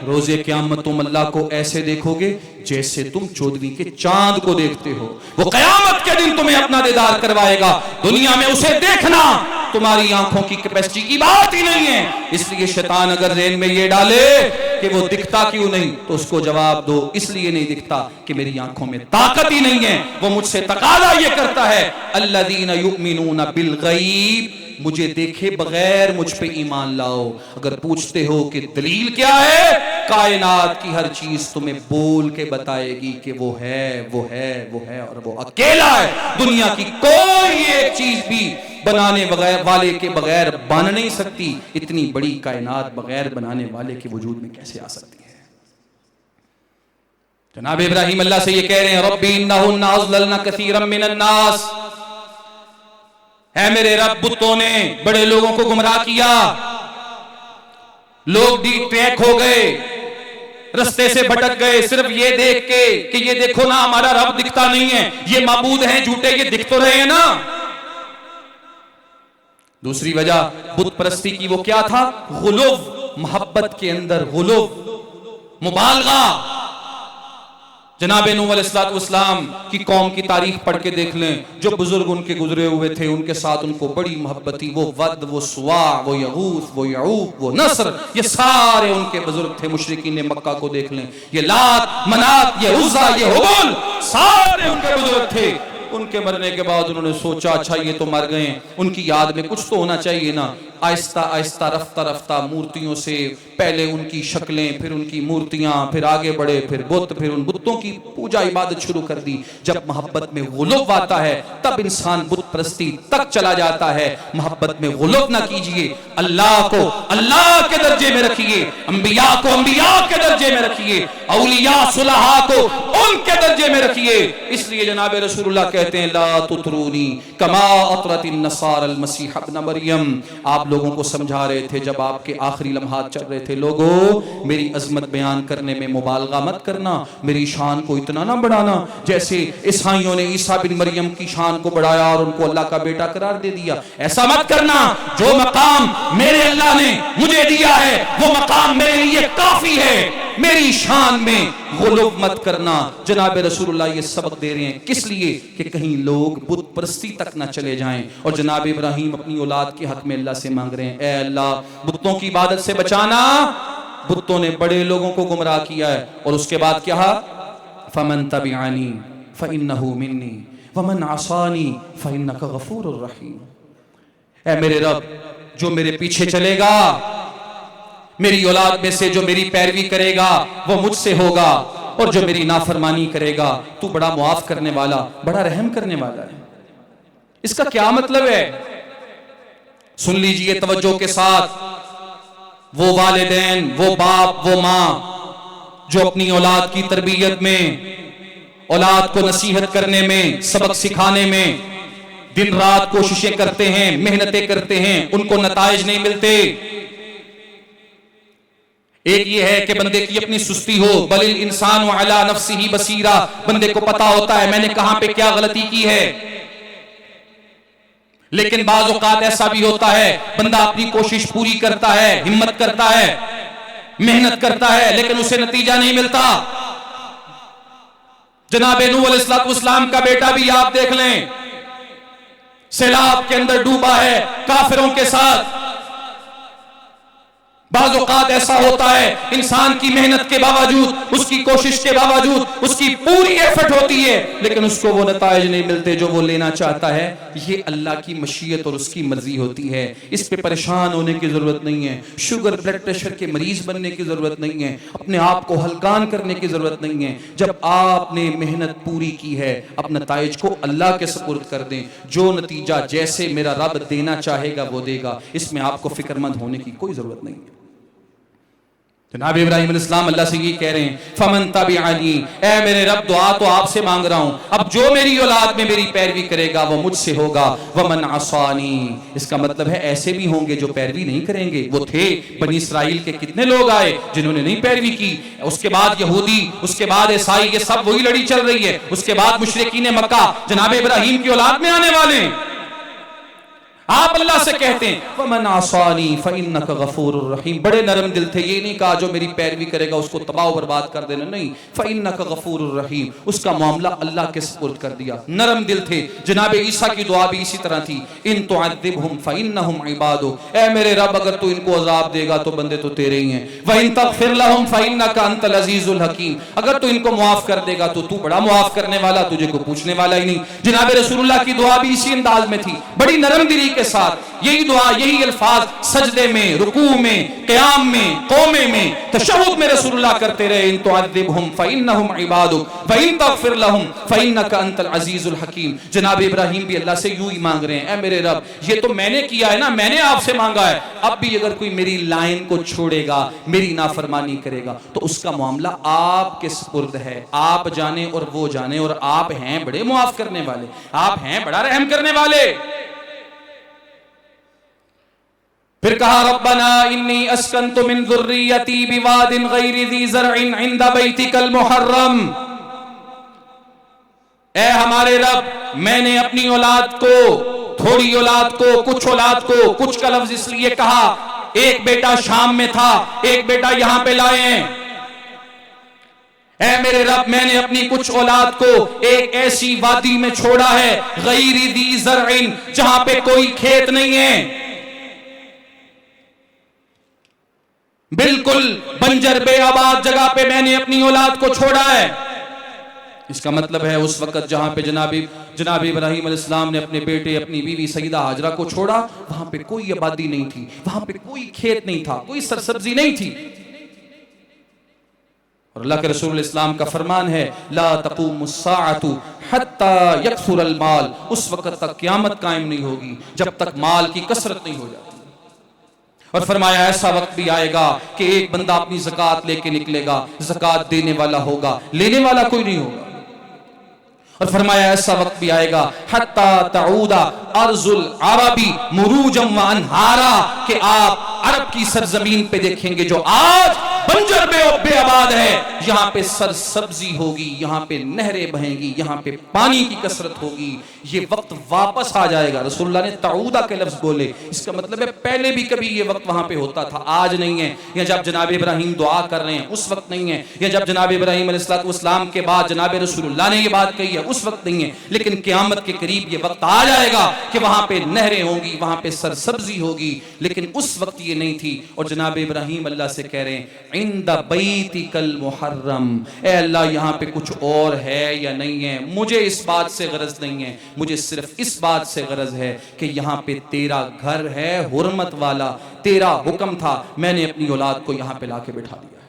रोज़े क़यामत तुम अल्लाह को ऐसे देखोगे जैसे तुम 14वीं के चांद को देखते हो। वो क़यामत के दिन तुम्हें अपना दीदार करवाएगा। दुनिया में उसे देखना तुम्हारी आंखों की कैपेसिटी की बात ही नहीं है। इसलिए शैतान अगर ज़हन में ये डाले कि वो दिखता क्यों नहीं, तो उसको जवाब दो, इसलिए नहीं दिखता कि मेरी आंखों में ताकत ही नहीं है। वो मुझसे तकाज़ा ये करता है अल्लज़ीना युमिनूना बिल गैब, मुझे देखे बगैर मुझ पे ईमान लाओ। अगर पूछते हो कि दलील क्या है, कायनात की हर चीज तुम्हें बोल के बताएगी कि वो है, वो है, वो है, और वो अकेला है। दुनिया की कोई एक चीज भी बनाने वाले के बगैर बन नहीं सकती। इतनी बड़ी कायनात बगैर बनाने वाले के वजूद में कैसे आ सकती है? जनाब इब्राहिम अल्लाह से ये कह रहे हैं, रब्बी इन्नहुन्ना अज़ललना कसीरम मिनन नास, है मेरे रब, बुतों ने बड़े लोगों को गुमराह किया, लोग डी ट्रैक हो गए, रास्ते से भटक गए, सिर्फ ये देख के कि ये देखो ना हमारा रब दिखता नहीं है, ये माबूद हैं झूठे, ये दिख तो रहे हैं ना। दूसरी वजह बुत परस्ती की वो क्या था? गुलूव, मोहब्बत के अंदर गुलूव, मुबालगा। जनाब नूह अलैहिस्सलाम की कौम की तारीख पढ़ के देख लें, जो बुजुर्ग उनके गुजरे हुए थे, उनके साथ उनको बड़ी मोहब्बत थी। वो वद, वो सुवा, वो यगूस, वो यऊक, वो नस्र, ये सारे उनके बुजुर्ग थे। मुशरिकीन मक्का को देख लें, ये लात, मनात, ये उज़्ज़ा, ये हुबल, सारे उनके बुजुर्ग थे। उनके मरने के बाद उन्होंने सोचा अच्छा ये तो मर गए, उनकी याद में कुछ तो होना चाहिए ना। आहिस्ता आहिस्ता रफ्ता रफ्ता मूर्तियों से पहले उनकी शक्लें, फिर उनकी मूर्तियां, फिर आगे बढ़े, फिर बुत, फिर उन बुतों की पूजा इबादत शुरू कर दी। जब मोहब्बत में गुलूब आता है तब इंसान बुत परस्ती तक चला जाता है। मोहब्बत में गुलूब ना कीजिए, अल्लाह को अल्लाह के दर्जे में रखिए, अंबिया को अंबिया के दर्जे में रखिए, औलिया सुलहा को उनके दर्जे में रखिए। इसलिए जनाब रसूलुल्लाह कहते हैं ला तुतरूनी कमा अतरतिन नसारा अल मसीह इब्न मरियम, आप लोगों को समझा रहे थे जब आपके आखिरी लम्हात चल रहे थे, लोगों मेरी अजमत बयान करने में मुबालगा मत करना, मेरी शान को इतना ना बढ़ाना जैसे ईसाइयों ने ईसा बिन मरियम की शान को बढ़ाया और उनको अल्लाह का बेटा करार दे दिया। ऐसा मत करना, जो मकाम मेरे अल्लाह ने मुझे दिया है वो मकाम मेरे लिए काफी है, मेरी शान में गुलूब मत करना। जनाब रसूलुल्लाह ये सबक दे रहे हैं, किस लिए? कि कहीं लोग बुत परस्ती तक ना चले जाएं। और जनाब इब्राहिम अपनी औलाद के हक में अल्लाह से मांग रहे हैं, ए अल्लाह बुतों की इबादत से बचाना, बुतों ने बड़े लोगों को गुमराह किया है। और उसके बाद क्या? फमन तबिअनी फइन्नहु मिन्नी वमन असानी फइन्नका गफूरुर रहीम। ए मेरे रब, जो मेरे पीछे चलेगा, मेरी औलाद में से जो मेरी पैरवी करेगा वो मुझसे होगा, और जो मेरी नाफरमानी करेगा तू बड़ा मुआफ करने वाला, बड़ा रहम करने वाला है। इसका क्या मतलब है? सुन लीजिए तवज्जो के साथ। वो वालिदैन, वो बाप, वो मां जो अपनी औलाद की तरबियत में, औलाद को नसीहत करने में, सबक सिखाने में दिन रात कोशिशें करते हैं, मेहनतें करते हैं, उनको नताइज नहीं मिलते। एक ये है कि बंदे की अपनी सुस्ती हो, बलिल इंसान अला नफ्सिही बसीरा, बंदे को पता होता है मैंने कहां पे क्या गलती की है। लेकिन बाज़ औक़ात ऐसा भी होता है बंदा अपनी कोशिश पूरी करता है, हिम्मत करता है, मेहनत करता है, लेकिन उसे नतीजा नहीं मिलता। जनाब नूह अलैहिस्सलाम का बेटा भी आप देख लें, सैलाब के अंदर डूबा है काफिरों के साथ। बाज़ औक़ात ऐसा होता है इंसान की मेहनत के बावजूद, उसकी कोशिश के बावजूद, उसकी पूरी एफर्ट होती है, लेकिन उसको वो नताइज नहीं मिलते जो वो लेना चाहता है। ये अल्लाह की मशीयत और उसकी मर्जी होती है। इस पे परेशान होने की जरूरत नहीं है, शुगर ब्लड प्रेशर के मरीज बनने की जरूरत नहीं है, अपने आप को हलकान करने की जरूरत नहीं है। जब आपने मेहनत पूरी की है, अब नताइज को अल्लाह के सुपुर्द कर दें। जो नतीजा जैसे मेरा रब देना चाहेगा वो देगा, इसमें आपको फिक्रमंद होने की कोई जरूरत नहीं है। जनाब इब्राहिम अलैहिस्सलाम अल्लाह से ये कह रहे हैं, फमन तबिअनी, ऐ मेरे रब दुआ तो आपसे मांग रहा हूं, अब जो मेरी औलाद में मेरी पैरवी करेगा वो मुझसे होगा। वमन असानी, इसका मतलब है ऐसे भी होंगे जो पैरवी नहीं करेंगे। वो थे बनी इस्राइल के कितने लोग आए जिन्होंने नहीं पैरवी की, उसके बाद यहूदी, उसके बाद ईसाई, ये सब वही लड़ी चल रही है। उसके बाद मुशरिकीन मक्का जनाब इब्राहिम की औलाद में आने वाले हैं। आप अल्लाह से कहते हैं वमन आसानी फइन्नका गफूरुर रहीम, बड़े नरम दिल थे। ये नहीं कहा जो मेरी पैरवी करेगा उसको तबाह बर्बाद कर देना, नहीं, फइन्नका गफूरुर रहीम, उसका मामला अल्लाह के सुपुर्द कर दिया। नरम दिल थे। जनाब ईसा की दुआ भी इसी तरह थी, इन तुअद्दिबहुम फइन्नहुम इबादु, ऐ मेरे रब अगर तू इनको अजाब देगा तो बंदे तो तेरे ही हैं। व इन तगफिर लहुम फइन्नका अंतल अजीजुल हकीम, अगर तू इनको मुआफ कर देगा तो तू बड़ा मुआफ करने वाला, तुझे को पूछने वाला ही नहीं। जनाब रसूलुल्लाह की दुआ भी इसी अंदाज में थी, बड़ी नरम दिली के साथ। यही दुआ, यही अल्फाज सजदे में, रुकू में, क़याम में, क़ौमे में, तशहुद में रसूलुल्लाह करते रहे। इन तुअद्दिबहुम फइन्नहुम इबादुक व इन तगफिर लहुम फइन्नका अंतल अजीजुल हकीम। जनाब इब्राहिम भी अल्लाह से यूं ही मांग रहे हैं, ऐ मेरे रब ये तो मैंने किया है ना, मैंने आपसे मांगा है, अब भी अगर कोई मेरी लाइन को छोड़ेगा, मेरी नाफरमानी करेगा तो उसका मामला आपके सुपुर्द है। आप जाने और वो जाने, और आप हैं बड़े मुआफ करने वाले, आप हैं बड़ा रहम करने वाले। फिर कहा रब्बना इन्नी अस्कंतु मिन ज़ुर्रियती बिवादिन गैरि ज़ी ज़रइन इंदा बैतिकल मुहर्रम, ऐ हमारे रब मैंने अपनी औलाद को, थोड़ी औलाद को, कुछ औलाद को, कुछ का लफ्ज इसलिए कहा, एक बेटा शाम में था, एक बेटा यहां पे लाए हैं। ऐ मेरे रब मैंने अपनी कुछ औलाद को एक ऐसी वादी में छोड़ा है, गैरि ज़ी ज़रइन, जहां पे कोई खेत नहीं है, बिल्कुल बंजर बेआबाद जगह पे मैंने अपनी औलाद को छोड़ा है। इसका मतलब है उस वक्त जहां पे जनाब इब्राहिम अलैहिस्सलाम ने अपने बेटे, अपनी बीवी सईदा हाजरा को छोड़ा, वहां पे कोई आबादी नहीं थी, वहां पे कोई खेत नहीं था, कोई सरसब्जी नहीं थी। और अल्लाह के रसूल इस्लाम का फरमान है, ला तक़ूमुस्साअतु हत्ता यकसुरल माल, उस वक्त तक क़यामत कायम नहीं होगी जब तक माल की कसरत नहीं हो जाती। और फरमाया ऐसा वक्त भी आएगा कि एक बंदा अपनी ज़कात लेके निकलेगा, ज़कात देने वाला होगा, लेने वाला कोई नहीं होगा। और फरमाया ऐसा वक्त भी आएगा हत्ता तऊदा अर्जुल अरबी मुरूजम व अनहारा, कि आप अरब की सरजमीन पे देखेंगे जो आज बंजर बेआबाद है, यहाँ पे सरसब्जी होगी, यहाँ पे नहरें बहेंगी, यहाँ पे पानी की कसरत होगी। ये वक्त वापस आ जाएगा। रसूलुल्लाह ने तऊदा के लफ्ज बोले, इसका मतलब है पहले भी कभी ये वक्त वहां पे होता था, आज नहीं है। या जब जनाब इब्राहिम दुआ कर रहे हैं उस वक्त नहीं है, या जब जनाब इब्राहिम अलैहिस्सलाम के बाद जनाब रसूलुल्लाह ने ये बात कही है उस वक्त नहीं है। लेकिन क़यामत के करीब ये वक्त आ जाएगा कि वहां पे नहरें होंगी, वहां पे सरसब्जी होगी, लेकिन उस वक्त ये नहीं थी। और जनाब इब्राहिम अल्लाह से कह रहे हैं इंदा बैतिकल मुहर्रम, ए अल्लाह यहाँ पे कुछ और है या नहीं है, मुझे इस बात से गरज नहीं है, मुझे सिर्फ इस बात से गरज है कि यहाँ पे तेरा घर है हुर्मत वाला, तेरा हुक्म था, मैंने अपनी औलाद को यहाँ पे लाके बिठा दिया है।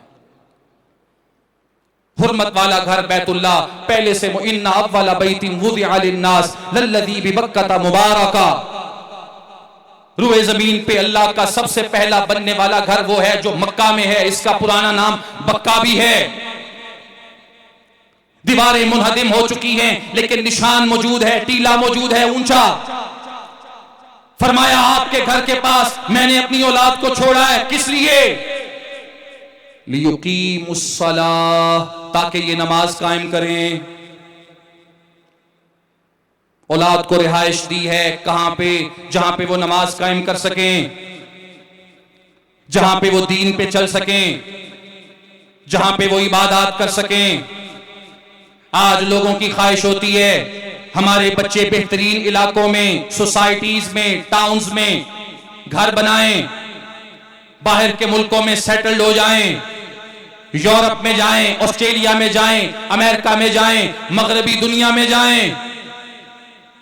हुर्मत वाला घर बैतुल्लाह पहले से इन्ना अव्वला बैतिन वुदिअ लिन्नास लल्लज़ी बिबक्कता मुबारका, रुए जमीन पे अल्लाह का सबसे पहला बनने वाला घर वो है जो मक्का में है। इसका पुराना नाम बक्का भी है। दीवारें मुनहदिम हो चुकी हैं लेकिन निशान मौजूद है, टीला मौजूद है ऊंचा। फरमाया आपके घर के पास मैंने अपनी औलाद को छोड़ा है, किस लिए? लियुकीमुस्सलाह, ताकि ये नमाज कायम करें। औलाद को रिहाइश दी है कहां पे? जहां पे वो नमाज कायम कर सकें, जहां पे वो दीन पे चल सकें, जहां पे वो इबादत कर सकें। आज लोगों की ख्वाहिश होती है हमारे बच्चे बेहतरीन इलाकों में, सोसाइटीज में, टाउन्स में घर बनाएं, बाहर के मुल्कों में सेटल्ड हो जाएं, यूरोप में जाएं, ऑस्ट्रेलिया में जाएं, अमेरिका में जाएं, मगरबी दुनिया में जाएं।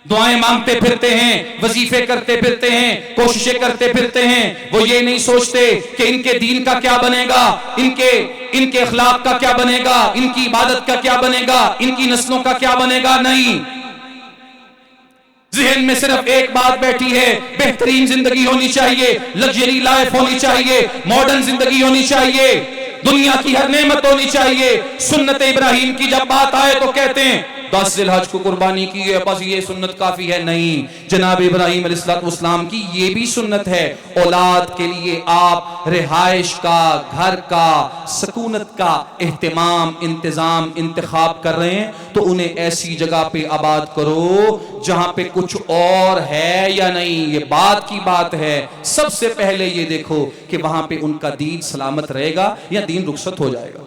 दुआएं मांगते फिरते हैं, वजीफे करते फिरते हैं, कोशिशें करते फिरते हैं। वो ये नहीं सोचते कि इनके दीन का क्या बनेगा, इनके अखलाक का क्या बनेगा, इनकी इबादत का क्या बनेगा, इनकी नस्लों का क्या बनेगा। नहीं, ज़हन में सिर्फ एक बात बैठी है, बेहतरीन जिंदगी होनी चाहिए, लग्जरी लाइफ होनी चाहिए, मॉडर्न जिंदगी होनी चाहिए, दुनिया की हर नेमत होनी चाहिए। सुन्नत इब्राहिम की जब बात आए तो कहते हैं 10 ज़िलहज को कुर्बानी की है, बस ये सुन्नत काफी है। नहीं, जनाब इब्राहिम अलैहिस्सलाम की ये भी सुन्नत है। औलाद के लिए आप रिहाइश का, घर का, सकूनत का एहतमाम, इंतजाम, इंतखाब कर रहे हैं तो उन्हें ऐसी जगह पे आबाद करो जहां पे कुछ और है या नहीं, ये बात की बात है। सबसे पहले ये देखो कि वहां पे उनका दीन सलामत रहेगा या दीन रुखसत हो जाएगा।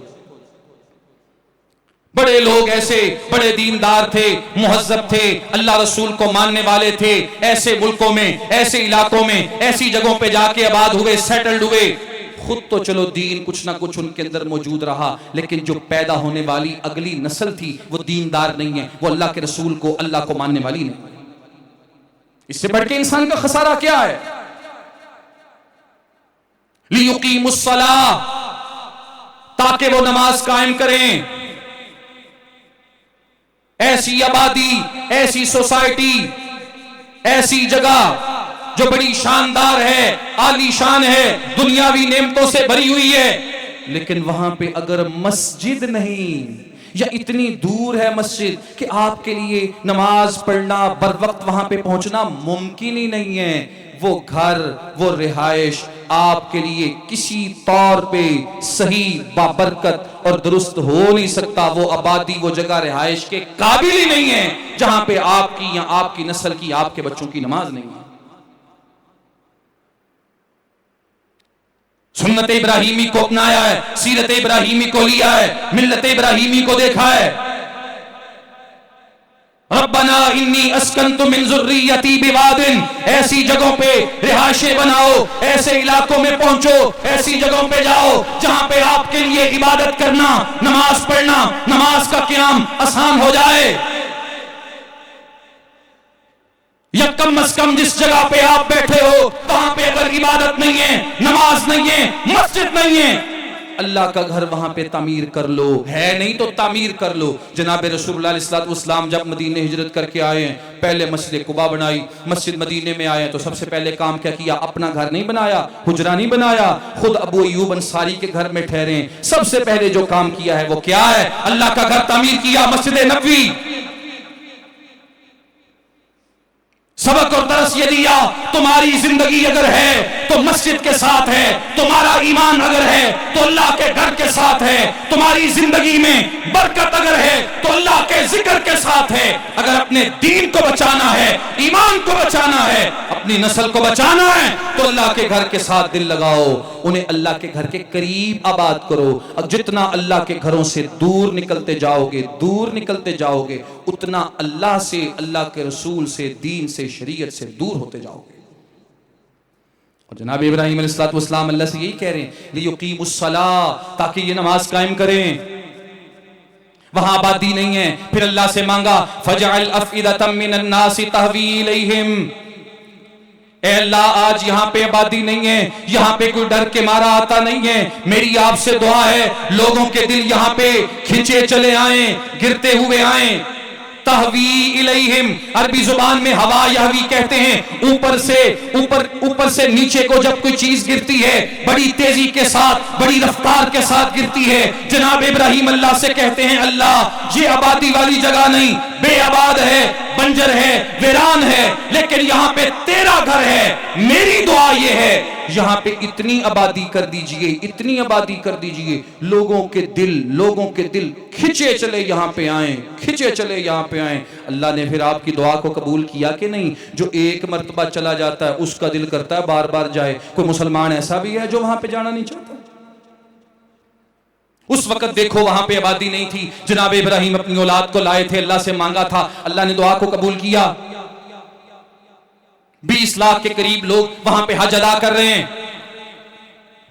बड़े लोग ऐसे बड़े दीनदार थे, मुहज्जब थे, अल्लाह रसूल को मानने वाले थे, ऐसे मुल्कों में, ऐसे इलाकों में, ऐसी जगहों पे जाके आबाद हुए, सेटल्ड हुए। खुद तो चलो दीन कुछ ना कुछ उनके अंदर मौजूद रहा, लेकिन जो पैदा होने वाली अगली नस्ल थी वो दीनदार नहीं है, वो अल्लाह के रसूल को, अल्लाह को मानने वाली नहीं। इससे बढ़ के इंसान का खसारा क्या है? लियुकीमुस्सलाह, ताकि वो नमाज कायम करें। ऐसी आबादी, ऐसी सोसाइटी, ऐसी जगह जो बड़ी शानदार है, आलीशान है, दुनियावी नेमतों से भरी हुई है, लेकिन वहां पे अगर मस्जिद नहीं या इतनी दूर है मस्जिद कि आपके लिए नमाज पढ़ना, बर वक्त वहां पे पहुंचना मुमकिन ही नहीं है, वो घर, वो रिहाइश आपके लिए किसी तौर पे सही, बाबरकत और दुरुस्त हो नहीं सकता। वो आबादी, वो जगह रिहाइश के काबिल ही नहीं है जहां पे आपकी या आपकी नस्ल की, आपके बच्चों की नमाज नहीं है। सुन्नत इब्राहिमी को अपनाया है, सीरत इब्राहिमी को लिया है, मिल्लत इब्राहिमी को देखा है। रब्बना इन्नी अस्कन्तु मिन ज़ुर्रिय्यती बिवादिन, ऐसी जगहों पे रिहाइशें बनाओ, ऐसे इलाकों में पहुंचो, ऐसी जगहों पे जाओ जहां पे आपके लिए इबादत करना, नमाज पढ़ना, नमाज का क़याम आसान हो जाए। या कम अज कम जिस जगह पे आप बैठे हो वहां पे अगर इबादत नहीं है, नमाज नहीं है, मस्जिद नहीं है, अल्लाह का घर वहां पे तामीर कर लो। है नहीं तो तामीर कर लो। जनाब रसूलुल्लाह अलैहि वसल्लम जब मदीने हिजरत करके आए हैं, पहले मस्जिद कुबा बनाई, मस्जिद मदीने में आए तो सबसे पहले काम क्या किया? अपना घर नहीं बनाया, हुजरा नहीं बनाया, खुद अबू अय्यूब अंसारी के घर में ठहरे। सबसे पहले जो काम किया है वो क्या है? अल्लाह का घर तामीर किया, मस्जिद नबवी। सबक और दरस ये दिया, तुम्हारी जिंदगी अगर है तो मस्जिद के साथ है, तुम्हारा ईमान अगर है तो अल्लाह के घर के साथ है, तुम्हारी जिंदगी में बरकत अगर है तो अल्लाह के जिक्र के साथ है। अगर अपने दीन को बचाना है, ईमान को बचाना है, अपनी नस्ल को बचाना है तो अल्लाह के घर के साथ दिल लगाओ, उन्हें अल्लाह के घर के करीब आबाद करो। अब जितना अल्लाह के घरों से दूर निकलते जाओगे उतना अल्लाह से, अल्लाह के रसूल से, दीन से, शरीयत से दूर होते जाओगे। और जनाब इब्राहिम अलैहिस्सलाम अल्लाह से यही कह रहे हैं, लियुकीमुस्सलाह, ताकि ये नमाज कायम करें। वहां आबादी नहीं है, फिर अल्लाह से मांगा, फजअल अफइदतम मिनन नासी तहवी इलैहिम, ए अल्लाह आज यहाँ पे आबादी नहीं है, यहाँ पे कोई डर के मारा आता नहीं है, मेरी आपसे दुआ है लोगों के दिल यहाँ पे खिंचे चले आए, गिरते हुए आए। तहवी इलैहिम, अरबी जुबान में हवा यहवी कहते हैं, ऊपर से नीचे को जब कोई चीज गिरती है बड़ी तेजी के साथ, बड़ी रफ्तार के साथ गिरती है। जनाब इब्राहिम अल्लाह से कहते हैं, अल्लाह ये आबादी वाली जगह नहीं, बेआबाद है, बंजर है, वीरान है, लेकिन यहाँ पे तेरा घर है। मेरी दुआ ये है यहाँ पे इतनी आबादी कर दीजिए, इतनी आबादी कर दीजिए, लोगों के दिल खिंचे चले यहाँ पे आए, खिंचे चले यहाँ पे आए। अल्लाह ने फिर आपकी दुआ को कबूल किया कि नहीं? जो एक मर्तबा चला जाता है उसका दिल करता है बार बार जाए। कोई मुसलमान ऐसा भी है जो वहां पे जाना नहीं चाहता? उस वक्त देखो वहां पे आबादी नहीं थी, जनाब इब्राहिम अपनी औलाद को लाए थे, अल्लाह से मांगा था, अल्लाह ने दुआ को कबूल किया। 20 लाख के करीब लोग वहां पे हज अदा कर रहे हैं,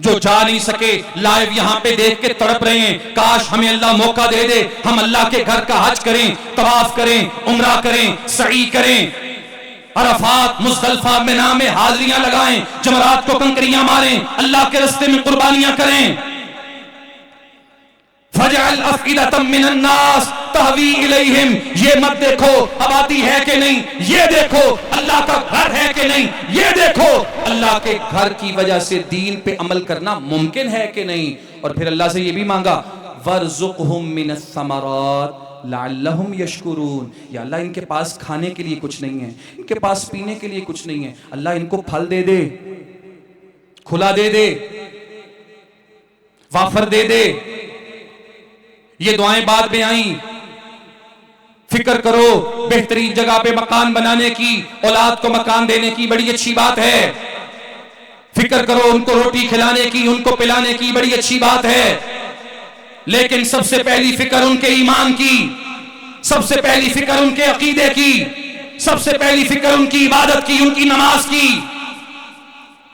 जो जा नहीं सके लाइव यहां पे देख के तड़प रहे हैं, काश हमें अल्लाह मौका दे दे, हम अल्लाह के घर का हज करें, तवाफ करें, उम्रा करें, सई करें, अरफात मुज़दलिफा मिना में हाजिरियां लगाएं, जमरात को कंकरियां मारें, अल्लाह के रास्ते में कुर्बानियां करें। फजअल अफइदतम मिनन नास तहवी इलैहिम, ये मत देखो आबादी है कि नहीं, ये देखो अल्लाह का घर है कि नहीं, ये देखो अल्लाह के घर की वजह से दीन पे अमल करना मुमकिन है कि नहीं। और फिर अल्लाह से ये भी मांगा, वरज़ुक़हुम मिनस समरात लअल्लहुम यशकुरून, या अल्लाह इनके पास खाने के लिए कुछ नहीं है, इनके पास पीने के लिए कुछ नहीं है, अल्लाह इनको फल दे दे, खुला दे दे, वाफर दे दे। ये दुआएं बाद में आई। फिक्र करो बेहतरीन जगह पे मकान बनाने की, औलाद को मकान देने की, बड़ी अच्छी बात है। फिक्र करो उनको रोटी खिलाने की, उनको पिलाने की, बड़ी अच्छी बात है। लेकिन सबसे पहली फिक्र उनके ईमान की, सबसे पहली फिक्र उनके अकीदे की, सबसे पहली फिक्र उनकी इबादत की, उनकी नमाज की।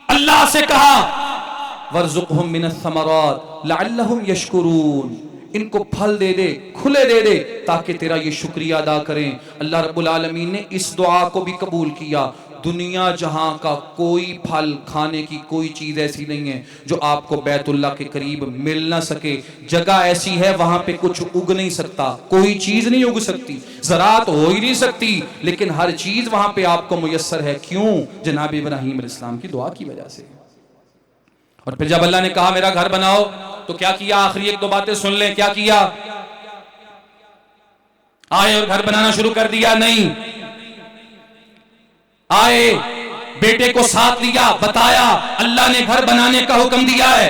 अल्लाह से कहा, वरज़ुक़हुम मिनस समरात लअल्लहुम यशकुरून, इनको फल दे दे, खुले दे दे, ताकि तेरा ये शुक्रिया अदा करें। अल्लाह रब्बुल आलमीन ने इस दुआ को भी कबूल किया। दुनिया जहां का कोई फल खाने की कोई चीज ऐसी नहीं है जो आपको बैतुल्लाह के करीब मिल ना सके। जगह ऐसी है वहां पे कुछ उग नहीं सकता, कोई चीज नहीं उग सकती, ज़राअत हो ही नहीं सकती, लेकिन हर चीज वहां पे आपको मुयस्सर है। क्यों? जनाब इब्राहिम अलैहिस्सलाम की दुआ की वजह से। और फिर जब अल्लाह ने कहा मेरा घर बनाओ, तो क्या किया? आखिरी 1-2 बातें सुन लें। क्या किया? आए और घर बनाना शुरू कर दिया? नहीं, आए बेटे को साथ लिया, बताया अल्लाह ने घर बनाने का हुक्म दिया है।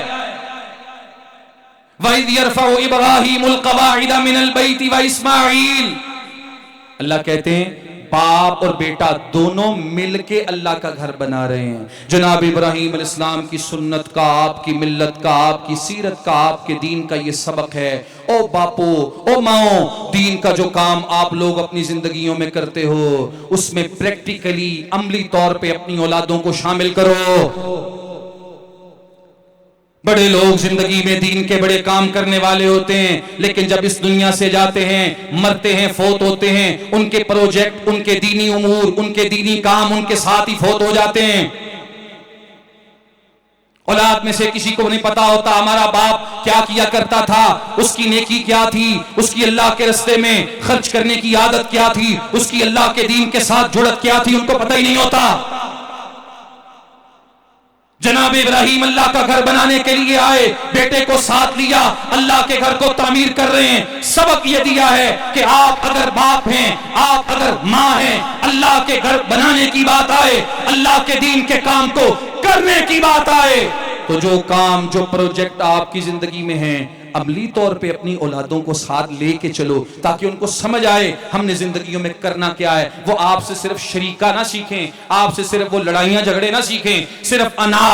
वइज़ यरफ़उ इब्राहीमुल क़वाइद मिनल बैति व इस्माईल, अल्लाह कहते हैं बाप और बेटा दोनों मिलके अल्लाह का घर बना रहे हैं। जनाब इब्राहीम अलैहिस्सलाम की सुन्नत का, आपकी मिल्लत का, आपकी सीरत का, आपके दीन का ये सबक है। ओ बापो, ओ माओ, दीन का जो काम आप लोग अपनी जिंदगियों में करते हो उसमें प्रैक्टिकली अमली तौर पे अपनी औलादों को शामिल करो। बड़े लोग जिंदगी में दीन के बड़े काम करने वाले होते हैं, लेकिन जब इस दुनिया से जाते हैं, मरते हैं, फोत होते हैं, उनके प्रोजेक्ट, उनके दीनी उमूर, उनके दीनी काम उनके साथ ही फोत हो जाते हैं। औलाद में से किसी को नहीं पता होता हमारा बाप क्या किया करता था, उसकी नेकी क्या थी, उसकी अल्लाह के रास्ते में खर्च करने की आदत क्या थी, उसकी अल्लाह के दीन के साथ जुड़त क्या थी, उनको पता ही नहीं होता। जनाब इब्राहिम अल्लाह का घर बनाने के लिए आए, बेटे को साथ लिया, अल्लाह के घर को तामीर कर रहे हैं। सबक ये दिया है कि आप अगर बाप हैं, आप अगर माँ हैं, अल्लाह के घर बनाने की बात आए, अल्लाह के दीन के काम को करने की बात आए, तो जो काम, जो प्रोजेक्ट आपकी जिंदगी में है, अमली तौर पे अपनी औलादों को साथ लेके चलो, ताकि उनको समझ आए हमने जिंदगियों में करना क्या है। वो आपसे सिर्फ शरीका ना सीखें, आपसे सिर्फ वो लड़ाइयां झगड़े ना सीखें, सिर्फ अना,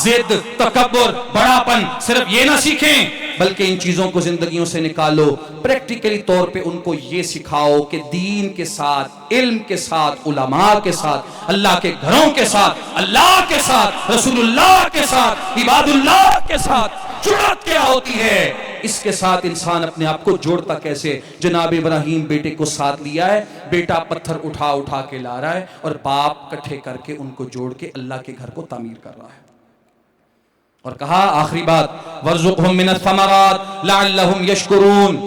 जिद, तकब्बुर, बड़ापन, सिर्फ ये ना सीखें, बल्कि इन चीजों को जिंदगियों से निकालो। प्रैक्टिकली तौर पे उनको ये सिखाओ कि दीन के साथ, इल्म के साथ, उलमा के साथ, अल्लाह के घरों के साथ, अल्लाह के साथ, रसूलुल्लाह के साथ, इबादुल्लाह के साथ जुड़त क्या होती है, इसके साथ इंसान अपने आप को जोड़ता कैसे। जनाब इब्राहिम बेटे को साथ लिया है, बेटा पत्थर उठा उठा के ला रहा है और बाप इकट्ठे करके उनको जोड़ के अल्लाह के घर को तामीर कर रहा है। और कहा आखिरी बात, वर्जुक़हुम मिनस समरात लअल्लहुम यशकुरून,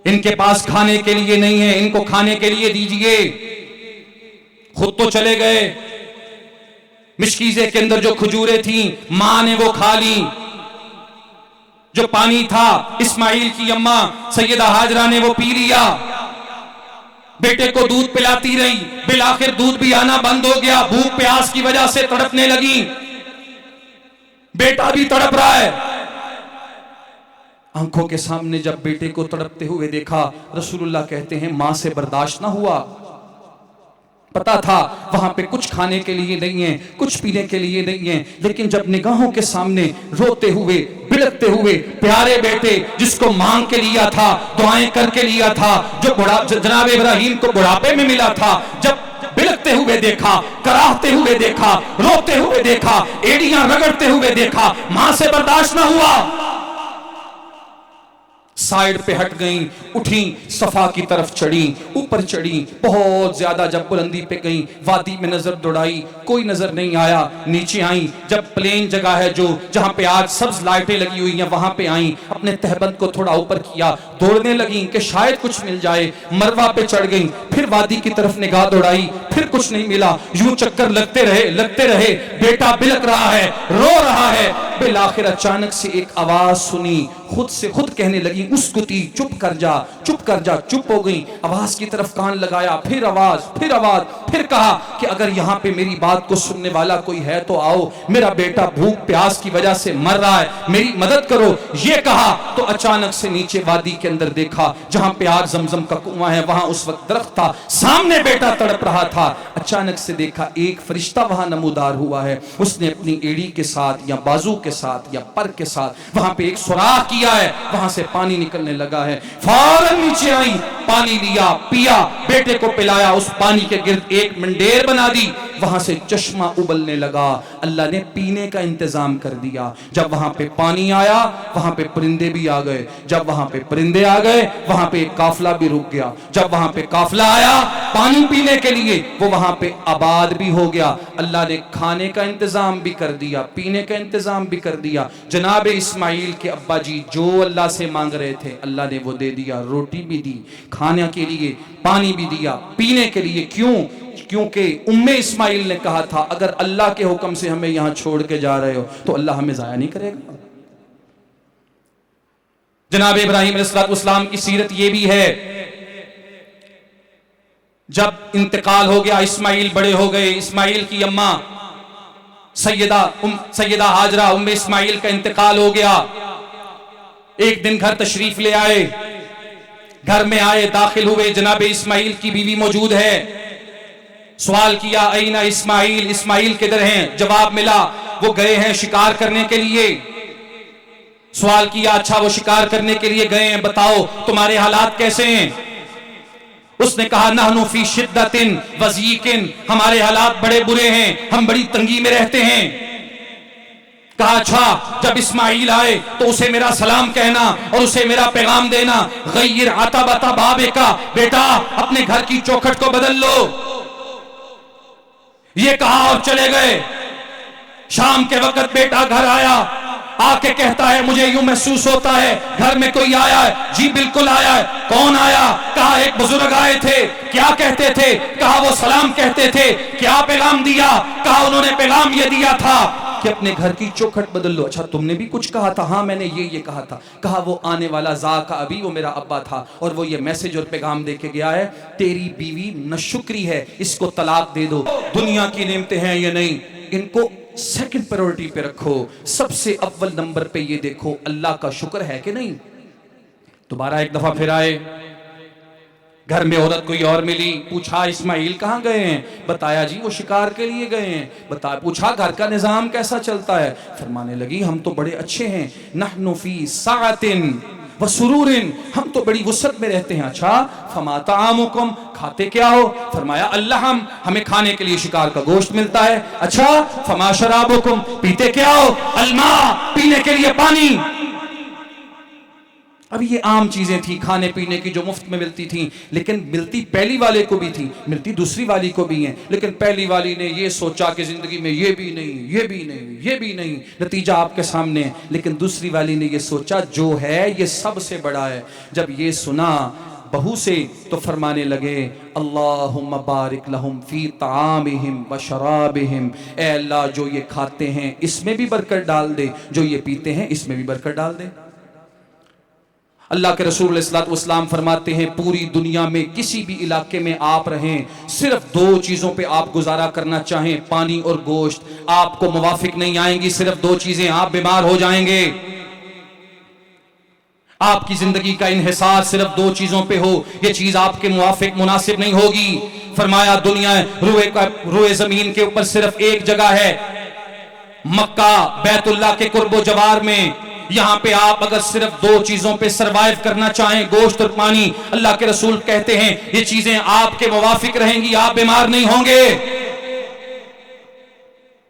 इनके पास खाने के लिए नहीं है, इनको खाने के लिए दीजिए। खुद तो चले गए, मिशकीज़े के अंदर जो खजूरें थी मां ने वो खा ली, जो पानी था इस्माइल की अम्मा सैयदा हाजरा ने वो पी लिया, बेटे को दूध पिलाती रही, बिलाखिर दूध भी आना बंद हो गया, भूख प्यास की वजह से तड़पने लगी, बेटा भी तड़प रहा है। आंखों के सामने जब बेटे को तड़पते हुए देखा, रसूलुल्लाह कहते हैं मां से बर्दाश्त ना हुआ। पता था वहां पे कुछ खाने के लिए नहीं है, कुछ पीने के लिए नहीं है, लेकिन जब निगाहों के सामने रोते हुए, बिलखते हुए प्यारे बेटे जिसको मांग के लिया था, दुआएं करके लिया था, जो जनाब इब्राहिम को बुढ़ापे में मिला था, जब बिलखते हुए देखा, कराहते हुए देखा, रोते हुए देखा, एड़ियां रगड़ते हुए देखा, मां से बर्दाश्त ना हुआ। साइड पे हट गई, उठी, सफा की तरफ चढ़ी, ऊपर चढ़ी, बहुत ज्यादा जब बुलंदी पे गई, वादी में नजर दौड़ाई, कोई नजर नहीं आया, नीचे आई, जब प्लेन जगह है जो जहां पे आज सब्ज लाइटें लगी हुई हैं वहां पे आई, अपने तहबंद को थोड़ा ऊपर किया, दौड़ने लगी कि शायद कुछ मिल जाए, मरवा पे चढ़ गई, फिर वादी की तरफ निगाह दौड़ाई, फिर कुछ नहीं मिला, यूं चक्कर लगते रहे, बेटा बिलक रहा है, रो रहा है। बिलाखिर अचानक से एक आवाज सुनी, खुद से खुद कहने लगी, मुस्कुती, चुप कर जा, चुप कर जा। चुप हो गई, आवाज की तरफ कान लगाया, फिर आवाज, फिर कहा कि अगर यहाँ पे मेरी बात को सुनने वाला कोई है तो आओ, मेरा बेटा भूख प्यास की वजह से मर रहा है, मेरी मदद करो। ये कहा तो अचानक से नीचे वादी के अंदर देखा, जहां पे आज जमजम का कुआं है, वहां उस वक्त दरख्त था, सामने बेटा तड़प रहा था। अचानक से देखा एक फरिश्ता वहां नमूदार हुआ है, उसने अपनी एड़ी के साथ या बाजू के साथ या पर के साथ वहां पे एक सुराख किया है, वहां से पानी निकलने लगा है। फौरन नीचे आई, पानी लिया, पिया, बेटे को पिलाया, उस पानी के गिर्द एक मंडेर बना दी, वहां से चश्मा उबलने लगा। अल्लाह ने पीने का इंतजाम कर दिया। जब वहां पे पानी आया, वहां पे परिंदे भी आ गए, जब वहां पे परिंदे आ गए, वहां पे एक काफला भी रुक गया, जब वहां पे काफला आया पानी पीने के लिए, वो वहां पे आबाद भी हो गया। अल्लाह ने खाने का इंतजाम भी कर दिया, पीने का इंतजाम भी कर दिया। जनाब इस्माइल के अब्बा जी जो अल्लाह से मांग रहे थे, अल्लाह ने वो दे दिया, रोटी भी दी, खाने के लिए पानी भी दिया, पीने के लिए। क्यों? क्योंकि उम्मे इस्माइल ने कहा था अगर अल्लाह के हुक्म से हमें यहां छोड़ के जा रहे हो तो अल्लाह हमें जाया नहीं करेगा। जनाब इब्राहिम अलैहिस्सलाम की सीरत यह भी है, जब इंतकाल हो गया, इस्माइल बड़े हो गए, इस्माइल की अम्मा सैयदा हाजरा उम्मे इस्माइल का इंतकाल हो गया। एक दिन घर तशरीफ ले आए, घर में आए, दाखिल हुए, जनाब इस्माइल की बीवी मौजूद है। सवाल किया ऐना इस्माइल, इस्माइल किधर हैं? जवाब मिला वो गए हैं शिकार करने के लिए। सवाल किया अच्छा वो शिकार करने के लिए गए हैं, बताओ तुम्हारे हालात कैसे हैं? उसने कहा नहनु फी शिद्दतिन वज़ीकिन, हमारे हालात बड़े बुरे हैं, हम बड़ी तंगी में रहते हैं। कहा अच्छा जब इस्माइल आए तो उसे मेरा सलाम कहना और उसे मेरा पैगाम देना। गय्यर अतबता बाबे का, बेटा अपने घर की चौखट को बदल लो। ये कहा और चले गए। शाम के वक्त बेटा घर आया, आके कहता है मुझे यूं महसूस होता है घर में कोई आया है। जी बिल्कुल आया है। कौन आया? कहा एक बुजुर्ग आए थे। क्या कहते थे? कहा वो सलाम कहते थे। क्या पैगाम दिया? कहा उन्होंने पैगाम ये दिया था कि अपने घर की चौखट बदल लो। अच्छा तुमने भी कुछ कहा था? हाँ मैंने ये कहा था। कहा वो आने वाला जा का अभी वो मेरा अब्बा था और वो ये मैसेज और पैगाम दे के गया है, तेरी बीवी नशुक्री है, इसको तलाक दे दो। दुनिया की नेमतें हैं ये नहीं, इनको सेकंड प्रायोरिटी पे रखो, सबसे अव्वल नंबर पे ये देखो अल्लाह का शुक्र है कि नहीं। दोबारा एक दफा फिर आए, घर में औरत कोई और मिली, पूछा इस्माइल कहाँ गए हैं? बताया जी वो शिकार के लिए गए हैं। पूछा घर का निजाम कैसा चलता है? फरमाने लगी हम तो बड़े अच्छे हैं, नहनु फी साअतिन व सुरूरिन, हम तो बड़ी वुसअत में रहते हैं। अच्छा फमा तामुकुम, खाते क्या हो? फरमाया अल्लाह, हमें खाने के लिए शिकार का गोश्त मिलता है। अच्छा फमा शराबुकुम, पीते क्या हो? अल्मा, पीने के लिए पानी। अब ये आम चीजें थी खाने पीने की जो मुफ्त में मिलती थी, लेकिन मिलती पहली वाले को भी थी, मिलती दूसरी वाली को भी है। लेकिन पहली वाली ने ये सोचा कि जिंदगी में ये भी नहीं, ये भी नहीं, ये भी नहीं, नतीजा आपके सामने है। लेकिन दूसरी वाली ने ये सोचा जो है ये सबसे बड़ा है। जब ये सुना बहू से तो फरमाने लगे अल्लाहुम्मा बारिक लहुम फी तामिहिम व शराबिहिम, ए अल्लाह जो ये खाते हैं इसमें भी बरकत डाल दे, जो ये पीते हैं इसमें भी बरकत डाल दे। अल्लाह के रसूल अलैहिस्सलातु वस्सलाम फरमाते हैं पूरी दुनिया में किसी भी इलाके में आप रहें, सिर्फ दो चीजों पे आप गुजारा करना चाहें, पानी और गोश्त, आपको मुवाफिक नहीं आएंगी सिर्फ दो चीजें, आप बीमार हो जाएंगे। आपकी जिंदगी का इन्हिसार सिर्फ दो चीजों पे हो, ये चीज आपके मुवाफिक मुनासिब नहीं होगी। फरमाया दुनिया रुए जमीन के ऊपर सिर्फ एक जगह है, मक्का बैतुल्लाह के कुर्बो जवार में, यहां पे आप अगर सिर्फ दो चीजों पे सरवाइव करना चाहें, गोश्त और पानी, अल्लाह के रसूल कहते हैं ये चीजें आपके मुवाफिक रहेंगी, आप बीमार नहीं होंगे।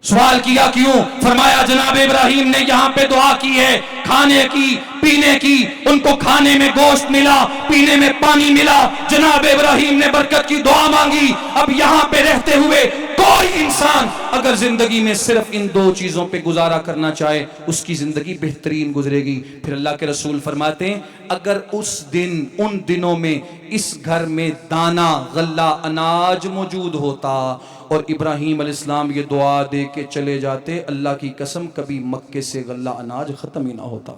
सवाल किया क्यों? फरमाया जनाब इब्राहिम ने यहां पे दुआ की है खाने की, पीने की, उनको खाने में गोश्त मिला, पीने में पानी मिला, जनाब इब्राहिम ने बरकत की दुआ मांगी। अब यहां पे रहते हुए कोई इंसान अगर जिंदगी में सिर्फ इन दो चीजों पे गुजारा करना चाहे, उसकी जिंदगी बेहतरीन गुजरेगी। फिर अल्लाह के रसूल फरमाते हैं अगर उस दिन, उन दिनों में इस घर में दाना, गल्ला, अनाज मौजूद होता और इब्राहिम अलैहिस्सलाम ये दुआ दे के चले जाते, अल्लाह की कसम कभी मक्के से गल्ला अनाज खत्म ही ना होता।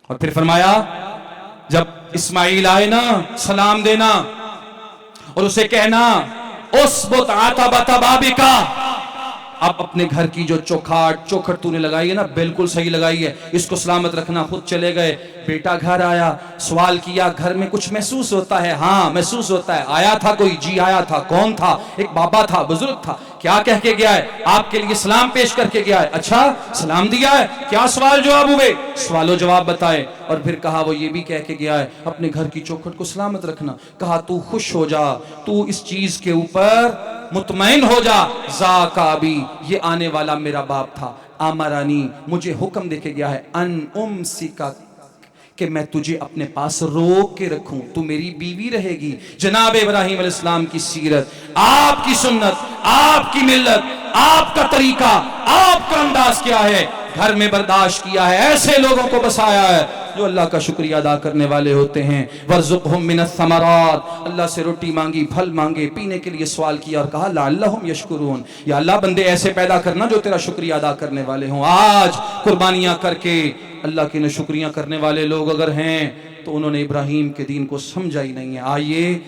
और फिर फरमाया जब इस्माइल आए ना, सलाम देना और उसे कहना उस बाबिका, अब अपने घर की जो चौखट तूने लगाई है ना, बिल्कुल सही लगाई है, इसको सलामत रखना। खुद चले गए, बेटा घर आया, सवाल किया घर में कुछ महसूस होता है? हाँ महसूस होता है। आया था कोई? जी आया था। कौन था? एक बाबा था, बुजुर्ग था। क्या कह के गया है? आपके लिए सलाम पेश करके गया है। अच्छा सलाम दिया है, क्या सवाल जवाब हुए? सवालो जवाब बताए। और फिर कहा वो ये भी कह के गया है अपने घर की चौखट को सलामत रखना। कहा तू खुश हो जा, तू इस चीज के ऊपर मुतमईन हो जा, ज़ाका भी, ये आने वाला मेरा बाप था, आमरानी, मुझे हुक्म देके गया है अन उमसिका, कि मैं तुझे अपने पास रोक के रखूं, तू मेरी बीवी रहेगी। जनाब इब्राहिम अलैहिस्सलाम की सीरत, आपकी सुन्नत, आपकी मिल्लत, आपका तरीका, आपका अंदाज क्या है? घर में बर्दाश्त किया है, ऐसे लोगों को बसाया है जो अल्लाह का शुक्रिया अदा करने वाले होते हैं। वर्ज़ुक़हुम मिनस समरात, अल्लाह से रोटी मांगी, फल मांगे, पीने के लिए सवाल किया और कहा लअल्लहुम यशकुरून, या अल्लाह बंदे ऐसे पैदा करना जो तेरा शुक्रिया अदा करने वाले हों। आज कुर्बानियां करके अल्लाह की नशुक्रियां करने वाले लोग अगर हैं तो उन्होंने इब्राहिम के दीन को समझा ही नहीं है। आइए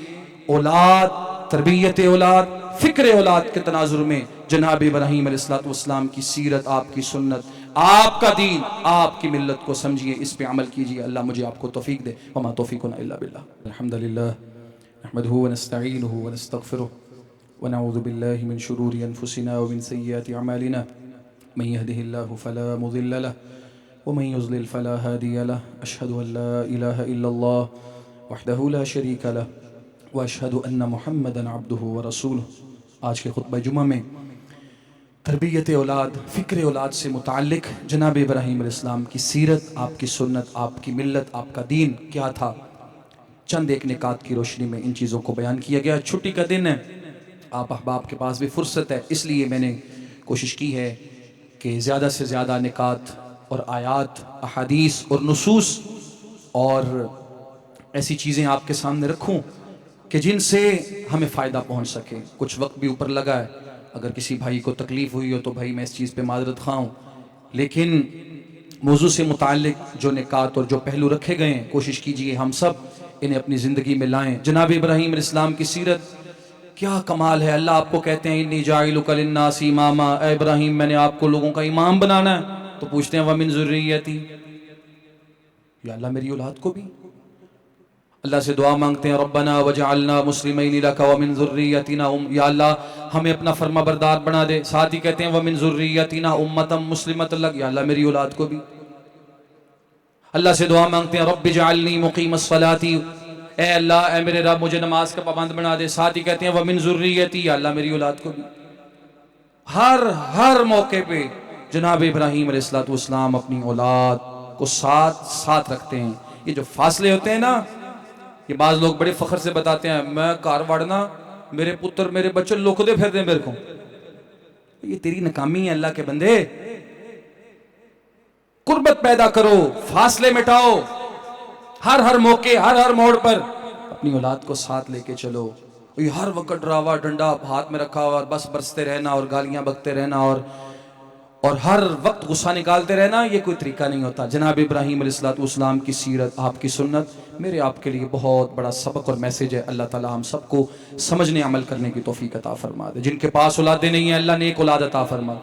औलाद, तरबियत औलाद, फिक्र औलाद के तनाजुर में जनाब इब्राहिम अलैहिस्सलातु वस्सलाम की सीरत, आपकी सुन्नत, आपका दीन, आपकी मिल्लत को समझिए, इस पे अमल कीजिए। अल्लाह मुझे आपको तौफीक दे। वमा तौफीकुना इल्ला बिल्लाह। अल्हम्दुलिल्लाह नहमदुहु व नस्तईनुहु व नस्तगफिरुहु व नऊज़ु बिल्लाहि मिन शुरूरि अनफुसिना व मिन सय्यिआति अमालिना मन यहदिहिल्लाहु फला मुज़िल्ल लहु व मन युज़लिल फला हादिय लहु। अशहदु अन ला इलाहा इल्लल्लाह वहदहु ला शरीका लहु व अशहदु अन्न मुहम्मदन अब्दुहु व रसूलुहु। आज के खुतबा जुमा में तरबियत औलाद, फ़िक्र औलाद से मुताल्लिक़ जनाब इब्राहिम अलैहिस्सलाम की सीरत, आपकी सुन्नत, आपकी मिल्लत, आपका दीन क्या था, चंद एक निकात की रोशनी में इन चीज़ों को बयान किया गया। छुट्टी का दिन है, आप अहबाब के पास भी फ़ुर्सत है, इसलिए मैंने कोशिश की है कि ज़्यादा से ज़्यादा निकात और आयात, अहादीस और नुसूस और ऐसी चीज़ें आपके सामने रखूं कि जिनसे हमें फ़ायदा पहुंच सके। कुछ वक्त भी ऊपर लगा है, अगर किसी भाई को तकलीफ़ हुई हो तो भाई मैं इस चीज़ पे माजरत खा हूँ, लेकिन मौजू से मुताल्लिक जो निकात और जो पहलू रखे गए हैं कोशिश कीजिए हम सब इन्हें अपनी ज़िंदगी में लाएं। जनाब इब्राहीम अलैहिस्सलाम की सीरत क्या कमाल है। अल्लाह आपको कहते हैं इन्नी जाइलुका लिन्नासी इमामा, ए इब्राहीम मैंने आपको लोगों का इमाम बनाना है। तो पूछते हैं वमिन ज़ुर्रियती, या अल्लाह मेरी औलाद को भी। अल्लाह से दुआ मांगते हैं रब्बना वजअलना मुस्लिमैन लका वमिन ज़ुर्रियतिना, या अल्लाह हमें अपना फर्मा बरदार बना दे। साथ ही कहते हैं वमिन ज़ुर्रियतिना उम्मतम मुस्लिमतन लक, या अल्लाह मेरी औलाद को भी। अल्लाह से दुआ मांगते हैं रब्बि जअलनी मुक़ीमस्सलाती, ए अल्लाह ए मेरे रब मुझे नमाज का पाबंद बना दे। साथ ही कहते हैं वमिन ज़ुर्रियती, या अल्लाह मेरी औलाद को भी। हर मौके पे जनाब इब्राहीम अलैहिस्सलाम अपनी औलाद को साथ साथ रखते हैं। ये जो फासले होते हैं ना, ये बाज लोग बड़े फख्र से बताते हैं मैं घर वड़ना मेरे पुत्र मेरे बच्चे लुकदे फिर दे मेरे को। ये तेरी नाकामी है अल्लाह के बंदे। कुर्बत पैदा करो, फासले मिटाओ, हर मौके हर मोड़ पर अपनी औलाद को साथ लेके चलो। ये हर वक्त ड्रावा डंडा हाथ में रखा हुआ बस बरसते रहना और गालियां बकते रहना और हर वक्त गुस्सा निकालते रहना, ये कोई तरीका नहीं होता। जनाब इब्राहीम अलैहिस्सलाम की सीरत, आपकी सुन्नत मेरे आपके लिए बहुत बड़ा सबक और मैसेज है। अल्लाह ताला हम सबको समझने अमल करने की तौफीक अता फरमा दे। जिनके पास औलादें नहीं है अल्लाह नेक औलाद अता फरमा,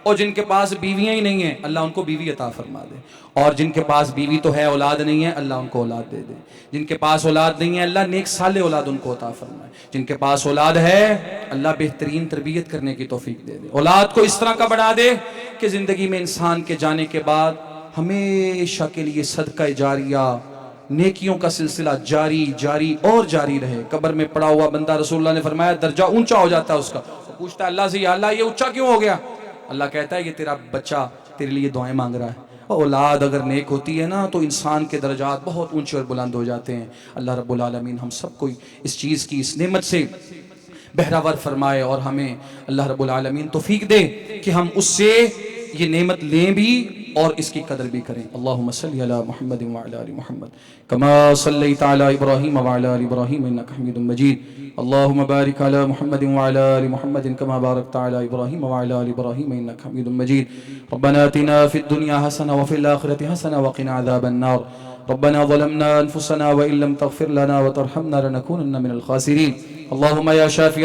और जिनके पास बीवियां ही नहीं है अल्लाह उनको बीवी अता फरमा दे, और जिनके पास बीवी तो है औलाद नहीं है अल्लाह उनको औलाद दे दे। जिनके पास औलाद नहीं है अल्लाह नेक साले औलाद उनको अता फरमाए। जिनके पास औलाद है अल्लाह बेहतरीन तरबियत करने की तौफीक दे दे। औलाद को इस तरह का बना दे कि जिंदगी में इंसान के जाने के बाद हमेशा के लिए सदका जारिया, नेकियों का सिलसिला जारी और जारी रहे। कब्र में पड़ा हुआ बंदा रसूलुल्लाह ने फरमाया दर्जा ऊंचा हो जाता है उसका। वो पूछता है अल्लाह से या अल्लाह ये ऊंचा क्यों हो गया? अल्लाह कहता है कि तेरा बच्चा तेरे लिए दुआएं मांग रहा है। औलाद अगर नेक होती है ना तो इंसान के दर्जात बहुत ऊंचे और बुलंद हो जाते हैं। अल्लाह रब्बुल आलमीन हम सबको इस चीज़ की, इस नेमत से बहरावर फरमाए और हमें अल्लाह रब्बुल आलमीन तौफीक दे कि हम उससे ये नेमत लें भी और इसकी कदर भी करें। अल्लाहुम्मा सल्ली अला मुहम्मद व अला आलि मुहम्मद कमा सल्लैता अला इब्राहीम व अला आलि इब्राहीम इन्नका हमीदुम मजीद। अल्लाहुम्मा बारिक अला मुहम्मद व अला आलि मुहम्मद कमा बारकता अला इब्राहीम व अला आलि इब्राहीम इन्नका हमीदुम मजीद। रब्बना आतिना फिद दुनिया हसना व फिल आखिरति हसना व क़िना अज़ाबन नार। रब्बना ज़लमना अनफुसना व इन लम तग़फिर लना व तरहमना लनकूनन्ना मिनल ख़ासिरीन। अल्लाहुम्मा या शाफ़ी